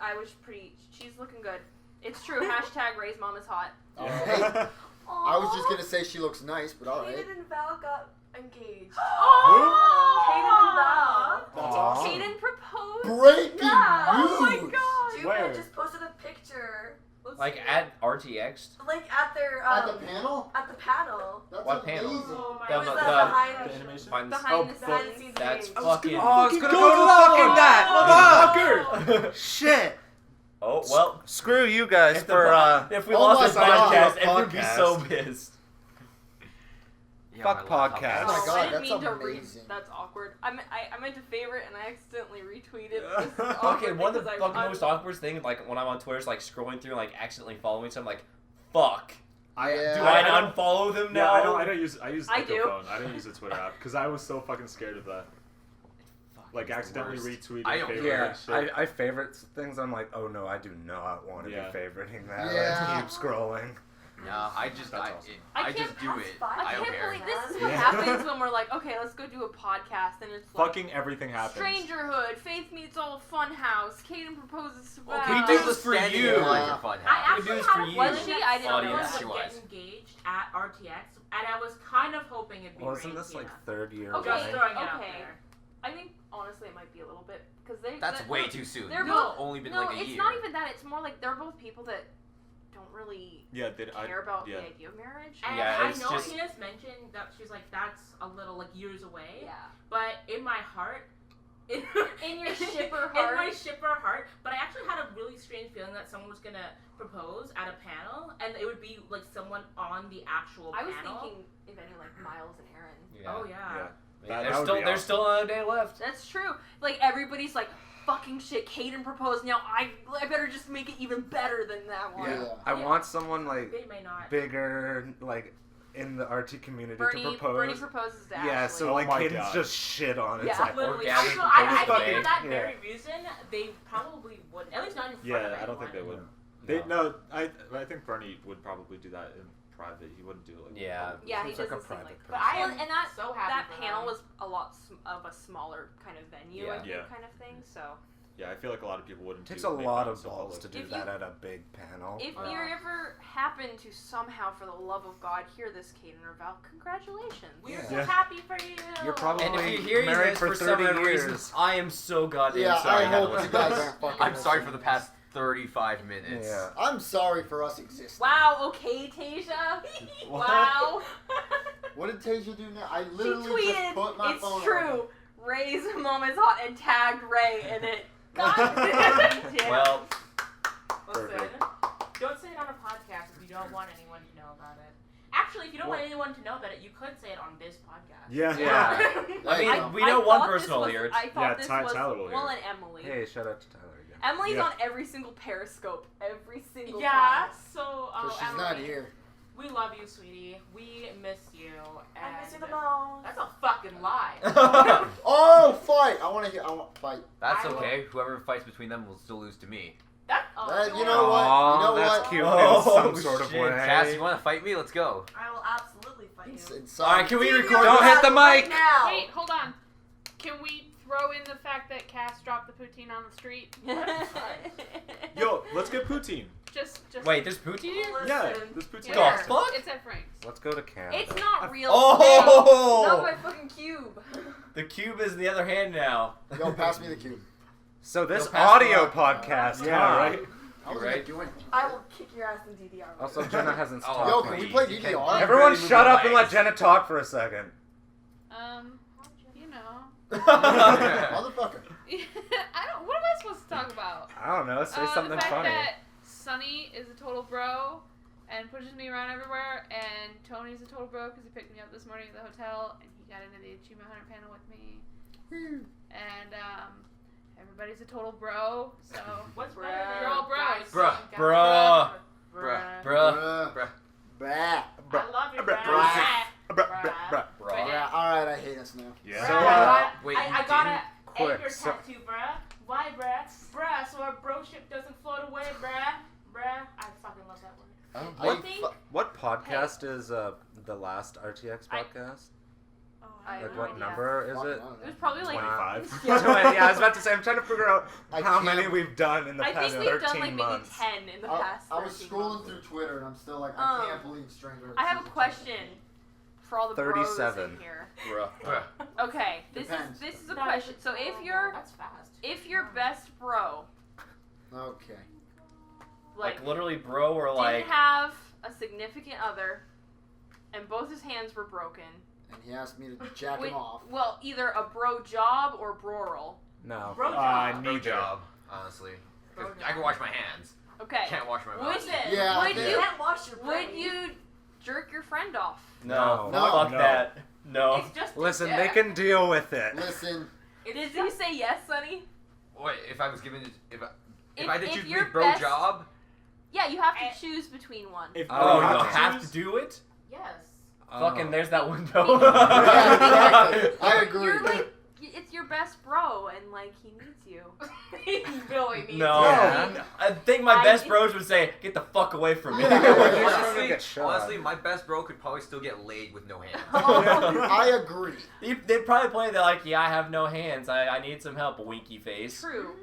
I was pretty. She's looking good. It's true. Hashtag Ray's mom is hot. All right. I was just gonna say she looks nice, but all right. Kaden and Val got engaged. Oh, Kaden and Val. That's awesome. Kaden proposed. Breaking Yeah. news. Oh my god. Judah Where? just posted a picture. Let's Like see. at RTX. Like at their At the panel? at the panel. That's What panel? amazing. Oh my It was The- the the- behind The animation? Find this- Behind the behind the scenes. scenes. That's thing. fucking. Oh, it's gonna go go to to that fucking one. that. Motherfucker! Shit. Oh well. Screw you guys If, for if we oh lost my this God. podcast, everyone would be Podcast. so pissed. Yeah, Fuck my laptop podcast. Oh my has- God, I didn't that's mean to read. amazing. That's awkward. I meant to favorite and I accidentally retweeted. Yeah. This is Okay, awkward one of the because fucking I'm- most awkward thing, like when I'm on Twitter, is like scrolling through, and, like accidentally following something. Like, fuck. Yeah. Do I I don't- unfollow them Yeah, now? I use I the do. phone. I didn't use the Twitter app because I was so fucking scared of that. Like It's the accidentally worst. retweeting I don't- favorite Yeah, and shit. I favorite things. I'm like, oh no, I do not want to Yeah. be favoriting that. Yeah. Let's keep scrolling. No, I just That's I, awesome. I I can't just do pass it. by. I don't can't care. believe this is what Yeah. happens when we're like, okay, let's go do a podcast, and it's like Fucking everything happens. Strangerhood, Faith Meets All Fun House, Kaden proposes to Val. we do this for Standing you. in line for fun I house. do actually this had for a you. feeling Was she? that I didn't know. someone Audience. She would get was. engaged at RTX, and I was kind of hoping it'd be Wasn't Ray and this like Tina. third year? Okay, Just running? throwing it out okay. there. I think honestly it might be a little bit because they. That's they're- way too soon. They're It's both. only been No, like a it's year. not even that. It's more like they're both people that don't really Yeah, care about yeah. the idea of marriage. And Yeah, I it's know just- Tina's mentioned that she's like, that's a little like years away. Yeah. But in my heart, in your shipper in my heart. shipper heart. But I actually had a really strange feeling that someone was gonna propose at a panel, and it would be like someone on the actual I was panel. thinking if any like Miles and Aaron. Oh yeah. Yeah. Yeah, That would be there's awesome. still another day left. That's true. Like everybody's like, fucking shit, Kaden proposed. Now I better just make it even better than that one. Yeah. Yeah. I Yeah. want someone like They may not. bigger, like in the RT community Bernie, to propose. Bernie proposes to Yeah, Ashley. so like my Caden's God. just shit on it. It's Yeah, like, Literally, Orgasm I proposal think for that day. very reason, they probably wouldn't. At least not in front of Yeah, I don't think they anyone. would. No, I think Bernie would probably do that in private. He wouldn't do it like. Yeah. Yeah, he Seems like a doesn't seem private like. But I Well, am and that so happy that for panel them. was a lot of a smaller kind of venue, I Yeah. think, Yeah. kind of thing. So Yeah, I feel like a lot of people wouldn't. It takes do a make lot that of so balls public. to do If that you- at a big panel. if Oh. you ever happen to somehow, for the love of God, hear this, Caden or Val, congratulations. We're Yeah. so happy for you. You're probably And if you're hearing married this for for some 30 odd reason, years. I am so goddamn Yeah, sorry. I had to hope you listen to guys this. aren't fucking I'm sorry for listening. the past 35 minutes. Yeah. I'm sorry for us existing. Wow. Okay, Tasia. Wow. What did Tasia do now? I She literally just tweeted, put my "It's phone true. Ray's moment's hot," and tagged Ray, and it. God damn. Well, Listen, Perfect. don't say it on a podcast if you don't want anyone to know about it. Actually, if you don't want anyone to know about it, you could say it on this podcast. Yeah. Yeah. I mean, I- we know I one thought person this will was- hear it. I thought Yeah, this Tyler was will hear well, it. and Emily. Hey, shout out to Tyler again. Emily's Yeah. on every single Periscope, every single Yeah, time. so, Because she's Emily, not here. we love you, sweetie. We miss you. And I miss you the most. That's a fucking lie. Oh, fight! I want to hear. I want fight. That's I will- okay. Whoever fights between them will still lose to me. You know what? Aw, You know that's what? cute Oh, in some sort of shit. way. Cass, you want to fight me? Let's go. I will absolutely fight you. Alright, can we TV record Don't this? hit the right mic! now. Wait, hold on. Can we throw in the fact that Cass dropped the poutine on the street? Yo, let's get poutine. Just Wait, there's poutine here? Yeah, Listen. this poutine. Yeah. The fuck? It's at Frank's. Let's go to Canada. It's not real. Oh! Not my fucking cube. The cube is in the other hand now. Yo, pass me the cube. So this Go pass audio the podcast, Yeah, huh? right. I was Right. doing. I will kick your ass in DDR. Also, Jenna hasn't Oh, talked. Yo, to can me. we play You can't- DDR? Everyone Really shut move up and my let Jenna talk for a second. You know. Motherfucker. I don't. What am I supposed to talk about? I don't know, say something the fact funny. that Sonny is a total bro and pushes me around everywhere, and Tony's a total bro because he picked me up this morning at the hotel and he got into the Achievement Hunter panel with me. And everybody's a total bro, so What's Bruh. better than You're all guys bros. Bruh. saying Bruh. Bruh. Bruh. Bruh. Bruh. I love you, Bruh. bruh. Bruh. Bruh. Yeah, alright, I hate us now. Yeah. So, wait, I you got an quick, anchor so- tattoo, bruh. Why, bruh? Bruh, so our broship doesn't float away, bruh. Bruh. I fucking love that word. I think. What podcast is the last RTX podcast? oh, I I have Like no what idea. number is Fuck, it? I don't know. It was probably like 25. Yeah, I was about to say, I'm trying to figure out I how can't- many we've done in the I past think we've 13 done like maybe months. 10 in the I, past. I was 13 scrolling months. through Twitter and I'm still like, I can't believe Stranger. I have a question for all the bros 37. in here. Bruh. Okay, this Depends. is a No, question. So that's fast. if your best bro Okay. Like literally bro or like... didn't have a significant other and both his hands were broken, And he asked me to jack Wait, him off. well, either a bro job or broral. No. Bro Uh, job. No neither. job, honestly. 'Cause Bro I can job. wash my hands. Okay. Can't wash my Would mouth. Yeah, would I You you can't wash your brain. would you jerk your friend off? No. No. Fuck No. that. No. It's just Listen, yeah. they can deal with it. Listen, Did you say yes, Sonny? Wait, if I was given, if If- I did if choose your bro best- job, Yeah, you have Eh. to choose between one. If Oh, you you have have choose- to do it? Yes. Fucking, there's that window. Yeah, exactly. I agree. You're like, it's your best bro, and like he needs you. He really needs No. Yeah. I think my I- best bros would say, get the fuck away from me. Yeah, well, you're trying to honestly, get shot. honestly, my best bro could probably still get laid with no hands. I agree. They'd probably play that like, yeah, I have no hands. I need some help, winky face. True.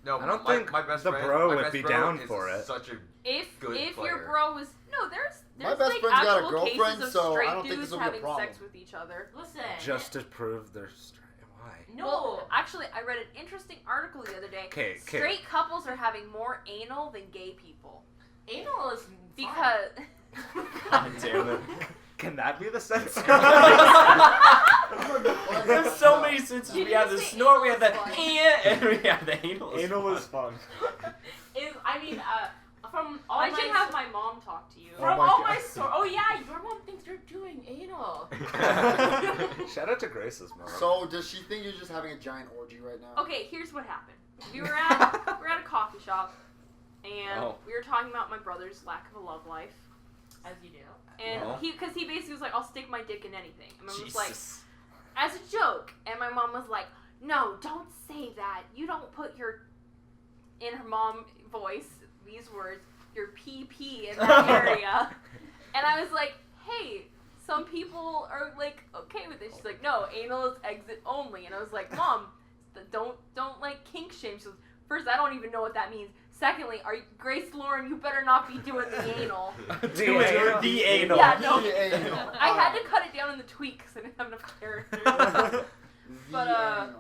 No, I don't my, think my best the friend, bro my would best be bro down is for it. Such a If Good your player. bro was there's My best like friend's got a actual girlfriend, cases of so I straight don't think dudes this will be a having problem. sex with each other. Listen. Just to prove they're straight. Why? No. Well, actually, I read an interesting article the other day. Okay. Straight couples are having more anal than gay people Anal is because. God damn it. Can that be the sense? There's so many senses. You We have the didn't say snort, we have the anal is fun. and we have the anal. Anal is fun. From all I my should have my mom talk to you. from Oh my all God. my oh yeah, your mom thinks you're doing anal. Shout out to Grace's mom. So does she think you're just having a giant orgy right now? Okay, here's what happened. We were at a coffee shop, and Oh. we were talking about my brother's lack of a love life. As you do. And No. because he basically was like, I'll stick my dick in anything. And I was Jesus. like, as a joke. And my mom was like, no, don't say that. You don't put your, in her mom voice, these words, your PP in that area. And I was like, hey, some people are like okay with this. She's like, no, anal is exit only. And I was like, Mom, don't like kink shame. She goes, first, I don't even know what that means. Secondly, Grace Lauren, you better not be doing the anal. The anal. Yeah, no. The anal. I had to cut it down in the tweet because I didn't have enough characters. But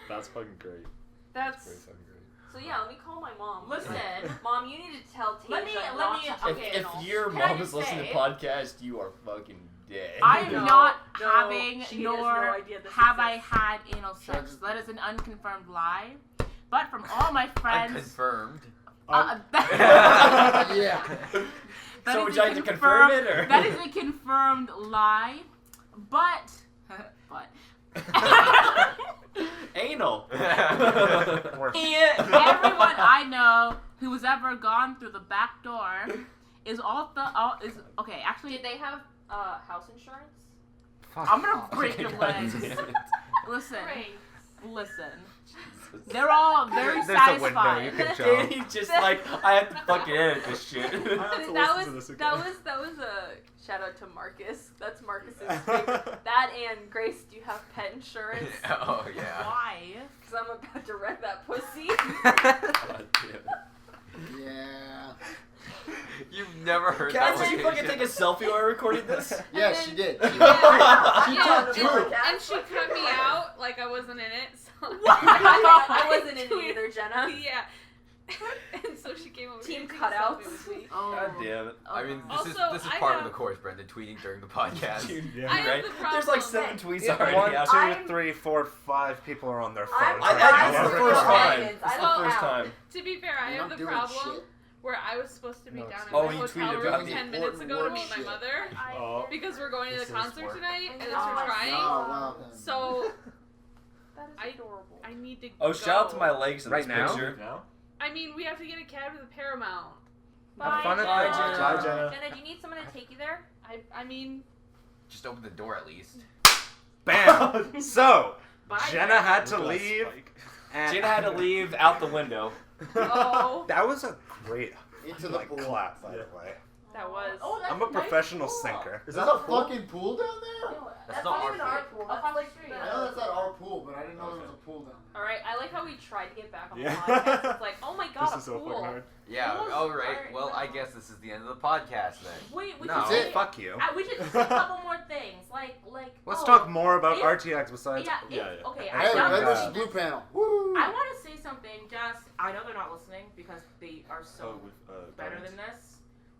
That's fucking great. that's Very fucking great. so yeah. Let me call my mom. Listen. Mom, you need to tell Tasia Let me- not to have okay, If anal. your Can I mom just is listening say- to podcast, you are fucking dead. I am No, not no, having, she has nor no idea this have I exists. had anal sex. That is an unconfirmed lie. But from all my friends, Unconfirmed. Yeah. that So is would a you like to confirm it, or? That is a confirmed lie. But Anal. Worse. everyone I know who has ever gone through the back door is okay. Actually, Did they have house insurance? I'm gonna break your legs. Listen. They're all very There's a window satisfied. you can jump. Danny's just like, I have to fucking edit this shit. That was a shout out to Marcus. That's Marcus's favorite. That and Grace, do you have pet insurance? Oh yeah. Why? Because I'm about to wreck that pussy. God damn it. Yeah. You've never heard Kat, that did you one. fucking take a selfie while I recorded this? Yes, she did. Yeah, She took two. and she cut me out like I wasn't in it. So I wasn't in it either, Jenna. Yeah. And so she came over Team here to take a cutouts. selfie with me. Oh. God damn it. I mean, Also, this is I part of have- the course, Brendan, tweeting during the podcast. Dude, I have right? the There's like problem. 7 tweets Yeah, already 1, out. 2, I'm- 3, 4, 5 people are on their phones. I'm right That's now. the first time. Dragons. That's I the don't first know. time. To be fair, I You're have not the doing problem shit. where I was supposed to be No, down it's- in Oh, my you hotel tweeted room about the 10 minutes ago to meet my shit. mother Oh. because we're going to This the is concert work. tonight and it's Oh, for trying. Oh, wow. So That is I- adorable. I need to Oh, go. shout out to my legs in Right this now? picture. Now? I mean, we have to get a cab to the Paramount. Have fun at Bye, the Jenna. Bye, Jenna. Jenna, do you need someone to take you there? I mean, Just open the door at least. Bam! So, Bye. Jenna had to Look at that leave. spike. And Jenna had to leave out the window. Oh, That was a great Into the pool. clap, by Yeah. the way. that was. Oh, that's I'm a nice professional pool. sinker. Is that a fucking pool down there? That's not not our even our pool. pool. Up That's on the like street. I know that's not our pool, but I didn't know there was a pool down there. All right, I like how we tried to get back on the Yeah. podcast. It's like, oh my god, This a is so pool. fucking hard. Yeah. Almost All right. alright, Well, I no. guess this is the end of the podcast then. Wait, we No. should That's say it. Fuck you. We should say a couple more things, like. Let's oh, talk more about if- RTX besides. Yeah. Yeah. Okay. Hey, I Hey, done red God. versus blue panel. Woo! I want to say something. I know they're not listening because they are so Oh, with better Guardians than this.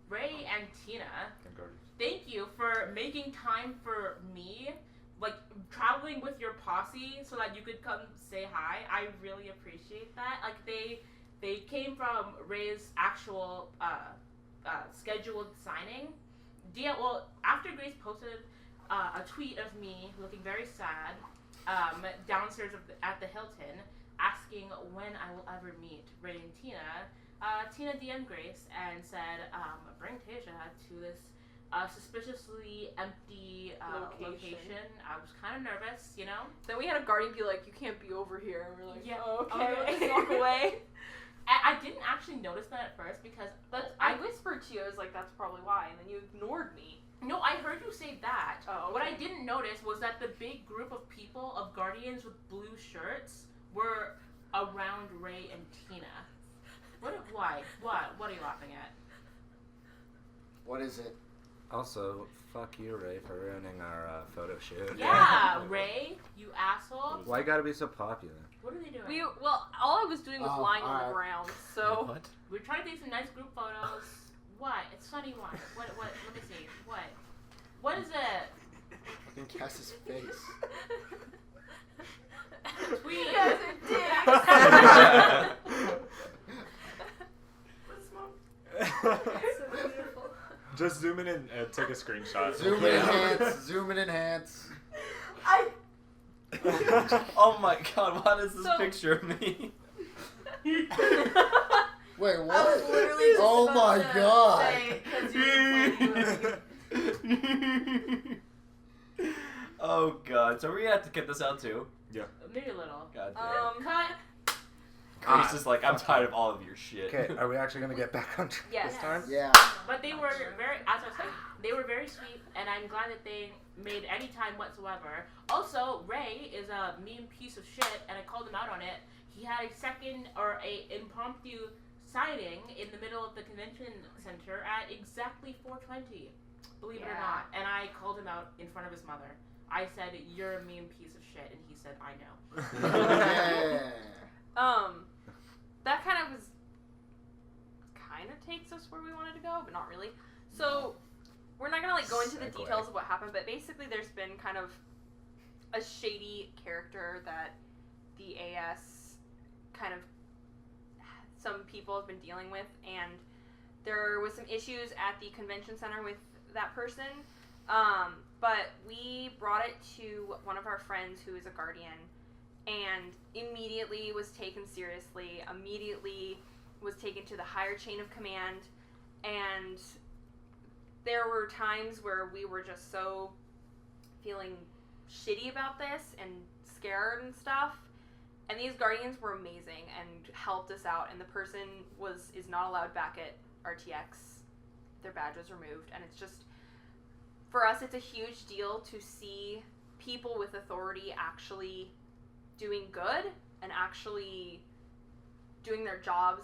Ray and Tina, and Guardians. thank you for making time for me, like traveling with your posse so that you could come say hi. I really appreciate that. Like they came from Ray's actual scheduled signing. Well, after Grace posted a tweet of me looking very sad downstairs at the Hilton, asking when I will ever meet Ray and Tina. Tina DM'd Grace and said, bring Tasia to this suspiciously empty location. I was kind of nervous, you know? Then we had a guardian be like, you can't be over here. And we're like, Yeah. oh, okay, Okay. let's walk away. I didn't actually notice that at first because I whispered to you, I was like, that's probably why. And then you ignored me. No, I heard you say that. Oh, What okay. I didn't notice was that the big group of people, of Guardians with blue shirts, were around Ray and Tina. Why? What are you laughing at? What is it? Also, fuck you, Ray, for ruining our photo shoot. Yeah, Ray, you asshole. Why you gotta be so popular? What are they doing? All I was doing was Oh, lying on the alright. ground, so. What? We're trying to take some nice group photos. What? It's funny. What? Let me see. What is it? Fucking Cass's face. Tweet. Yes, it did. Just zoom in and take a screenshot. Zoom in, enhance. Zoom in, enhance. Oh my god, what is this So- picture of me? Wait, I was what? literally just Oh about my to god. say, 'cause you Oh god, so we're gonna have to cut this out too. Maybe a little. God damn. Cut. Grace is like, I'm tired of all of your shit. Okay, are we actually gonna get back on track Yes. this time? Yeah. But they were very, as I was saying, they were very sweet, and I'm glad that they made any time whatsoever. Also, Ray is a mean piece of shit, and I called him out on it. He had a second or a impromptu signing in the middle of the convention center at exactly 4:20. Believe it or Yeah. not, and I called him out in front of his mother. I said, "You're a mean piece of shit," and he said, "I know." Yeah. That kind of takes us where we wanted to go, but not really. So we're not gonna go into the Segue. details of what happened, but basically there's been kind of a shady character that the AS kind of some people have been dealing with, and there was some issues at the convention center with that person. But we brought it to one of our friends who is a guardian, and immediately was taken seriously, immediately was taken to the higher chain of command, and there were times where we were just so feeling shitty about this and scared and stuff, and these guardians were amazing and helped us out, and the person is not allowed back at RTX. Their badge was removed, and it's just, for us, it's a huge deal to see people with authority actually doing good and actually doing their jobs,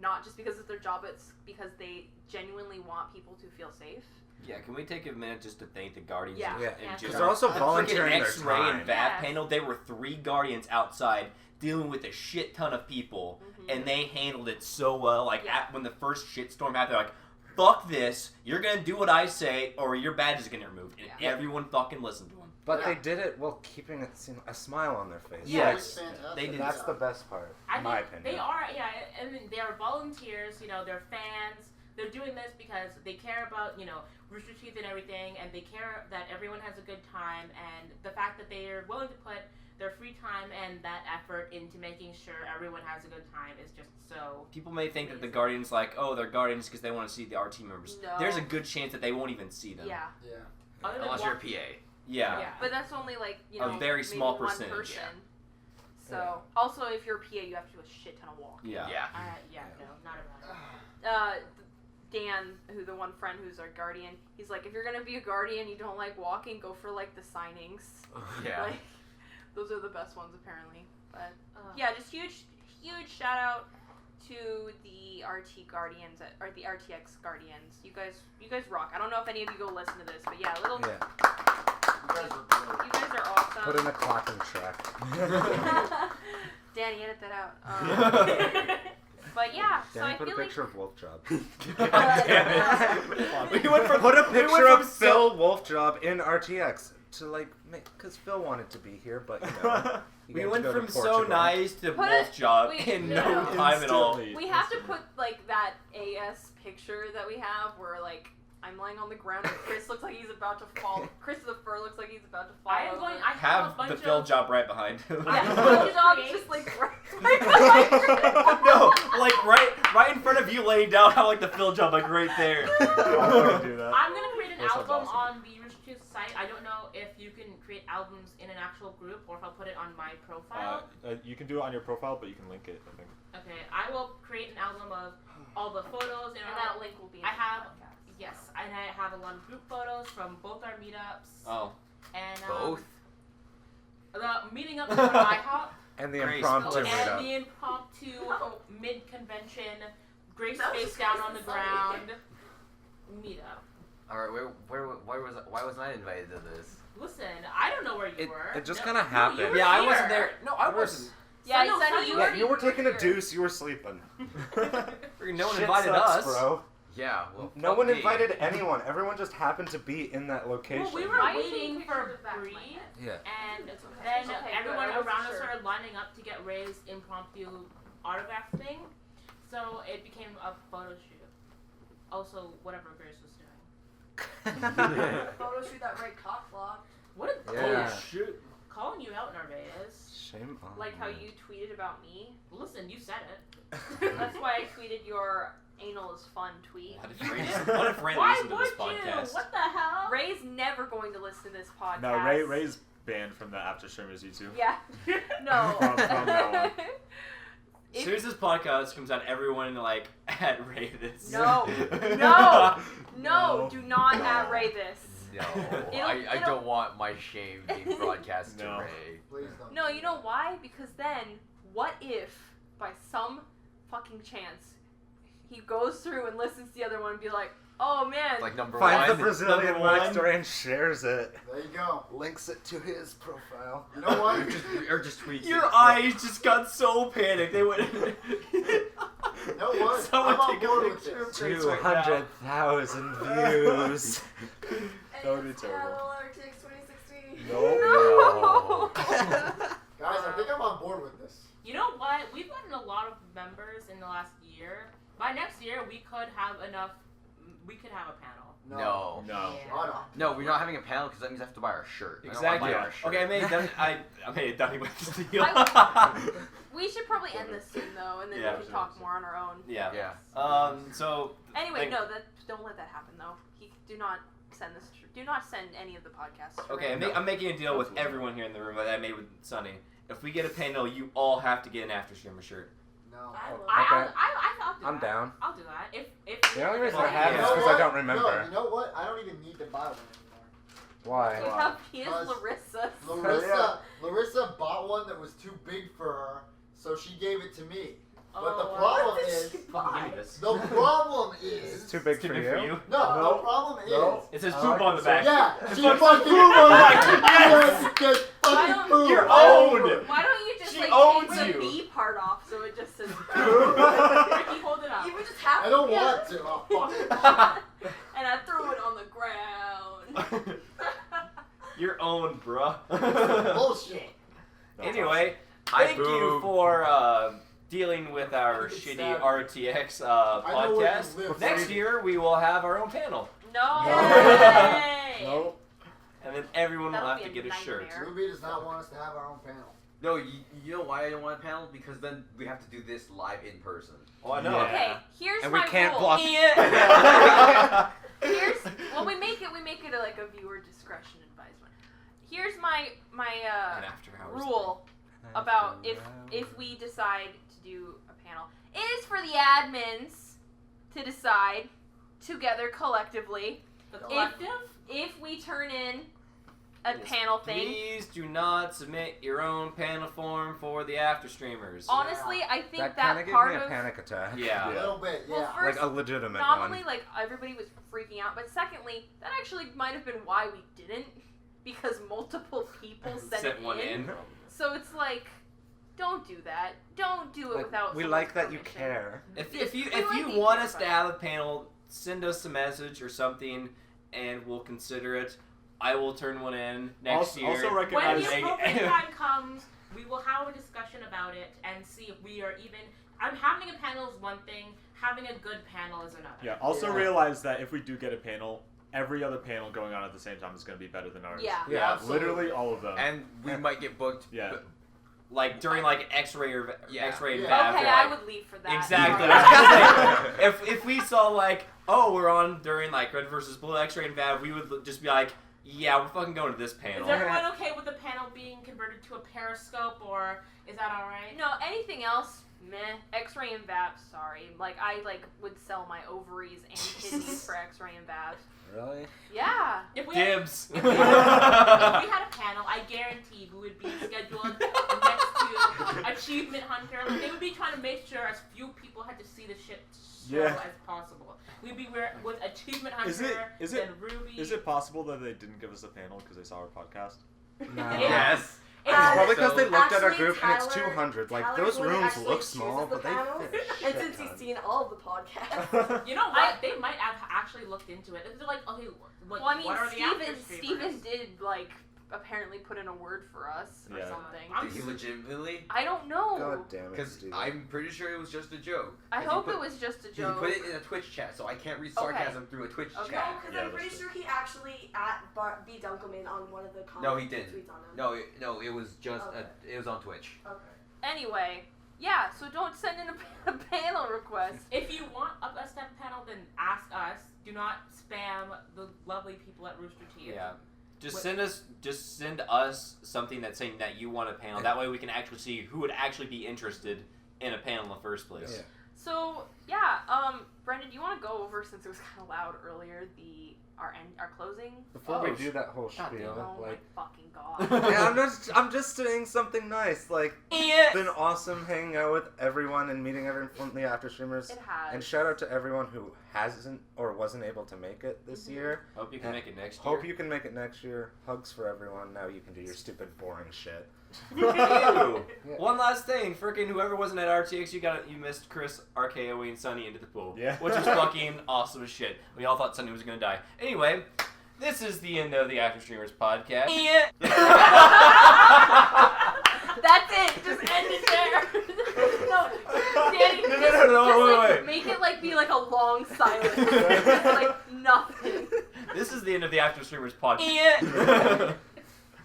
not just because it's their job, it's because they genuinely want people to feel safe. Yeah, can we take a minute just to thank the Guardians? Yeah. and Yeah. just Because they're also freaking volunteering their X-ray and time. VAP Yes. panel. There were 3 Guardians outside dealing with a shit ton of people, and they handled it so well. Like when the first shitstorm happened, they're like, "Fuck this! You're gonna do what I say, or your badge is gonna get removed." And everyone fucking listened to them. But they did it while keeping a smile on their face. Yes, fantastic. they And did. that's the best part, I in my think opinion. they are, I mean, they are volunteers, they're fans. They're doing this because they care about, Rooster Teeth and everything, and they care that everyone has a good time, and the fact that they are willing to put their free time and that effort into making sure everyone has a good time is just so... People may think that the Guardians, like, oh, they're Guardians because they want to see the RT members. No. There's a good chance that they won't even see them. Yeah. Yeah. Other than Unless you're a walk- PA. Yeah. But that's only like, A very maybe small one percentage. person. Yeah. So, also if you're a PA, you have to do a shit ton of walking. Yeah. no, not about it. Dan, the one friend who's our guardian, he's like, if you're gonna be a guardian, you don't like walking, go for like the signings. Yeah. Like, those are the best ones apparently. But yeah, just huge shout out to the RT Guardians or the RTX Guardians. You guys rock. I don't know if any of you go listen to this, but yeah, you guys are awesome. Put in a clapping track. Danny, edit that out. But yeah, so Danny, I put a feel like picture of Wolfjob. We went from Put a picture of so- Phil Wolfjob in RTX to because Phil wanted to be here, but he We had to went go to from so Portugal. nice to Put Wolf it- Job wait, in no. no time at all. Instantly. we have to put like that AS picture that we have where like I'm lying on the ground and Chris looks like he's about to fall. Chris the fur looks like he's about to fall. I am over. going. I have Have a bunch the Phil of. Job right behind him. I have a Yeah, bunch of job creates. just like right No, like right in front of you laying down, how like the Phil Job like right there. Don't do that. I'm gonna create an That sounds album awesome. on the Rooster Teeth site. I don't know if you can create albums in an actual group or if I'll put it on my profile. You can do it on your profile, but you can link it, I think. Okay, I will create an album of all the photos and that link will be in I the have- podcast. Yes, and I have a lot of group photos from both our meetups. Oh, And Both? the meeting up at IHOP And the Grace, impromptu and meetup. the impromptu mid-convention Grace That was face down on the funny. ground meetup. Alright, why wasn't I invited to this? Listen, I don't know where you were. It just No, kinda no, happened. you were yeah, I here. wasn't there. No, I wasn't. Yeah, no, he said no, he you Yeah, you were taking a here. deuce, you were sleeping. No one Shit invited sucks, us. bro. Yeah, well, No fuck one me. invited anyone. Everyone just happened to be in that location. Well, we were Why are you waiting taking for pictures of that in my Bree, head? Yeah. and It's okay. then It's okay, everyone good. I wasn't around us sure. started lining up to get Ray's impromptu autograph thing. So it became a photo shoot. Also, whatever Grace was doing. Photo shoot that Ray cock block. What a Yeah. Oh shit. calling you out, Narvaez. Shame on Like how you. you tweeted about me. Listen, you said it. That's why I tweeted your anal is fun tweet. What if Ray Why listens to this would you? podcast? What the hell? Ray's never going to listen to this podcast. No, Ray's banned from the Afterstreamers YouTube. Yeah. No. From now on. As soon as this podcast comes out, everyone at Ray this. No. No. Do not at Ray this. No, It'll- I don't want my shame being broadcast to No. Ray. Please don't. No, you know why? Because then, what if, by some fucking chance, he goes through and listens to the other one and be like, oh man. Like number Finds the one. Brazilian number wax one. story and shares it. There you go. Links it to his profile. You know what? or just tweets Your it. eyes just got so panicked. They went. You know what? Someone I'm on take a board with picture of this. Grace right now. 200,000 views. That would be terrible. RTX 2016. No. Guys, I think I'm on board with this. You know what? We've gotten a lot of members in the last year. By next year, we could have enough. We could have a panel. No. No. Shut up. No, we're not having a panel because that means I have to buy our shirt. I don't Exactly. wanna buy our shirt. Okay, I made it done with this deal. We should probably end this soon though, and then Yeah. we can talk more on our own. Yeah. Yeah. So. Anyway, no, don't let that happen though. Do not send this. Do not send any of the podcasts. to Okay, Ray. I'm making a deal with everyone here in the room that I made with Sunny. If we get a panel, you all have to get an Afterstreamer shirt. No. I'll do I'm that. down. I'll do that. If The only reason I Well, have you it is know because I don't remember. No, you know what? I don't even need to buy one anymore. Why? You have he is Because Larissa. Larissa bought one that was too big for her, so she gave it to me. But the Oh, problem What did is, she Give me buy? this. the problem It's is, too big Too for big you. no, the problem is, It says poop on the back. yeah, It's she fucking fucking poop on the back. yes, just Why fucking don't- poop. You're all owned. over. Why don't you just She like owns take the you. B part off so it just says Ricky, hold it up. You would just have I don't yeah. want to. Oh, fuck. and I threw it on the ground. You're owned, bruh. Bullshit. Anyway, Hi, thank you boob. for dealing with our Fucking shitty savage. RTX I know where you podcast. live. Next year, we will have our own panel. No. No. way. And then everyone will That'll have be to a get a shirt. nightmare. Ruby does not want us to have our own panel. No, you know why I don't want a panel? Because then we have to do this live in person. Oh, I know. Yeah. Okay, here's And my we can't rule. block. Here's we make it like a viewer discretion advisement. Here's my An after hours rule about if we decide to do a panel. It is for the admins to decide together collectively The collective? if we turn in a Yes. panel thing. Please do not submit your own panel form for the Afterstreamers. Honestly, I think That that, kind of gave part me a of panic attack. A Yeah. little bit, yeah. well, first, Like a legitimate not one. only like everybody was freaking out, but secondly, that actually might have been why we didn't, because multiple people sent Sent it one in. So it's like, don't do that. Don't do it Like, without. we someone's like that you permission. care. If Yes, you we if like you that you want care us to about have a panel, send us a message or something, and we'll consider it. I will turn one in next year. Also When recognize the appropriate time comes, we will have a discussion about it and see if we are even. Having a panel is one thing. Having a good panel is another. Yeah. Also Yeah. realize that if we do get a panel, every other panel going on at the same time is going to be better than ours. Yeah. Yeah, absolutely. Literally all of them. And we might get booked. Yeah. but- like during like X-ray or Yeah. X-ray and Yeah. VAV. Okay, we're I like- would leave for that. Exactly. Yeah. I was gonna say, if we saw like, oh, we're on during like Red versus Blue X-ray and VAV, we would just be like, yeah, we're fucking going to this Is panel. everyone okay with the panel being converted to a periscope, or is that alright? No, anything else, meh. X-ray and VABs, sorry. Like I would sell my ovaries and kidneys for X-ray and VABs. Really? Yeah. If we Dibs. If we had a panel, I guarantee we would be scheduled next to Achievement Hunter. Like, they would be trying to make sure as few people had to see the shit show Yeah. as possible. We'd be with Achievement Is Hunter, it then Ruby. is it possible that they didn't give us a panel because they saw our podcast? No. Yes. It's probably because So- they looked at our Actually, group and it's Tyler- 200. Like, Tyler those would rooms actually look choose small, the but they panels, fit a and shit since he's ton. seen all of the podcasts, You know what? They might have actually looked into it. They're like, okay, Well, I mean, what are the Steven Afterstreamers? did like apparently put in a word for us or Yeah. something. I'm Did he legitimately? I don't know. God damn it, Because Steven. I'm pretty sure it was just a joke. I 'Cause he hope put- it was just a He joke. put it in a Twitch chat, so I can't read Okay. sarcasm through a Twitch Okay. chat. because Yeah, I'm pretty that's sure he actually at B. Dunkelman on one of the comments. No, he didn't. Tweets on him. No, it was just Okay. it was on Twitch. Okay. Anyway, Yeah, so don't send in a panel request. If you want us to have a panel, then ask us. Do not spam the lovely people at Rooster Teeth. Yeah. Just send us something that's saying that you want a panel. That way we can actually see who would actually be interested in a panel in the first place. Yeah. So yeah, Brendan, do you want to go over, since it was kind of loud earlier, our closing? Before we do that whole God spiel, Oh like, my fucking god. yeah, I'm just saying something nice. Like, it's been awesome hanging out with everyone and meeting everyone from the Afterstreamers. It has. And shout out to everyone who hasn't or wasn't able to make it this year. Hope you can make it next year. Hope you can make it next year. Hugs for everyone. Now you can do your stupid, boring shit. Ew. Yeah. One last thing, freaking whoever wasn't at RTX, you missed Chris RKOing Sunny into the pool. Yeah. Which is fucking awesome as shit. We all thought Sunny was gonna die. Anyway, this is the end of the Afterstreamers podcast. That's it. Just end it there. No, Danny, No, wait. Make it like be like a long silence. Just like nothing. This is the end of the Afterstreamers podcast.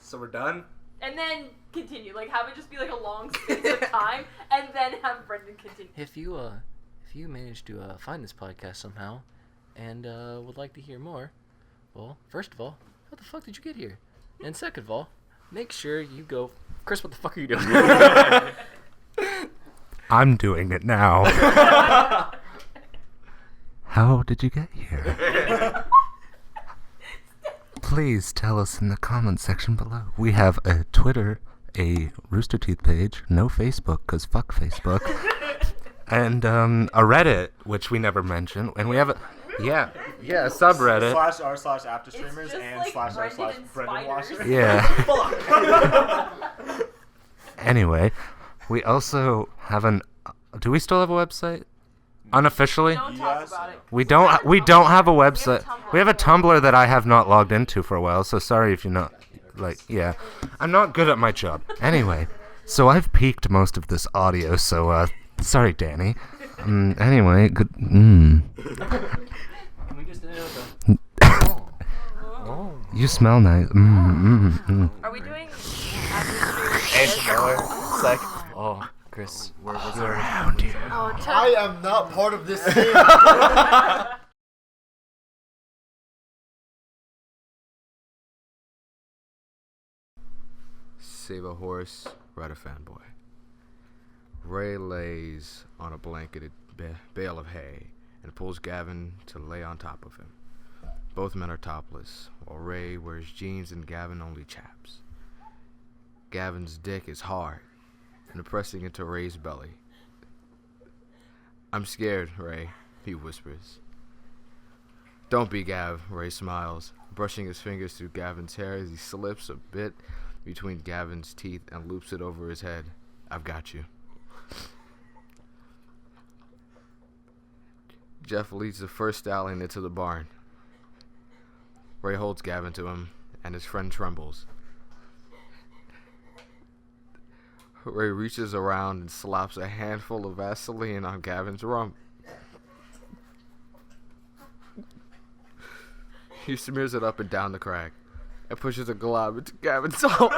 So we're done? And then continue. Like have it just be like a long space of time, and then have Brendan continue. If you managed to find this podcast somehow, and would like to hear more, well, first of all, how the fuck did you get here? And second of all, make sure you go. Chris, what the fuck are you doing? I'm doing it now. How did you get here? Please tell us in the comments section below. We have a Twitter, a Rooster Teeth page, no Facebook, because fuck Facebook, and a Reddit, which we never mentioned, and we have a, a subreddit. /r/Afterstreamers It's and just like /r/Brendan Washer. Yeah. Anyway, we also have do we still have a website? Unofficially? Don't talk about it. We don't have a website. We have a Tumblr that I have not logged into for a while, so sorry if you're not, yeah. I'm not good at my job. Anyway, so I've peaked most of this audio, so, sorry, Danny. Anyway, good, Can we just end it You smell nice. Are we doing ASMR? It's like, Oh, Chris, we're around here. I am not part of this scene. Save a horse, ride a fanboy. Ray lays on a blanketed bale of hay and pulls Gavin to lay on top of him. Both men are topless, while Ray wears jeans and Gavin only chaps. Gavin's dick is hard and pressing into Ray's belly. I'm scared, Ray, he whispers. Don't be, Gav, Ray smiles, brushing his fingers through Gavin's hair as he slips a bit between Gavin's teeth and loops it over his head. I've got you. Jeff leads the first stallion into the barn. Ray holds Gavin to him, and his friend trembles. Ray reaches around and slaps a handful of Vaseline on Gavin's rump. He smears it up and down the crack and pushes a glob into Gavin's hole.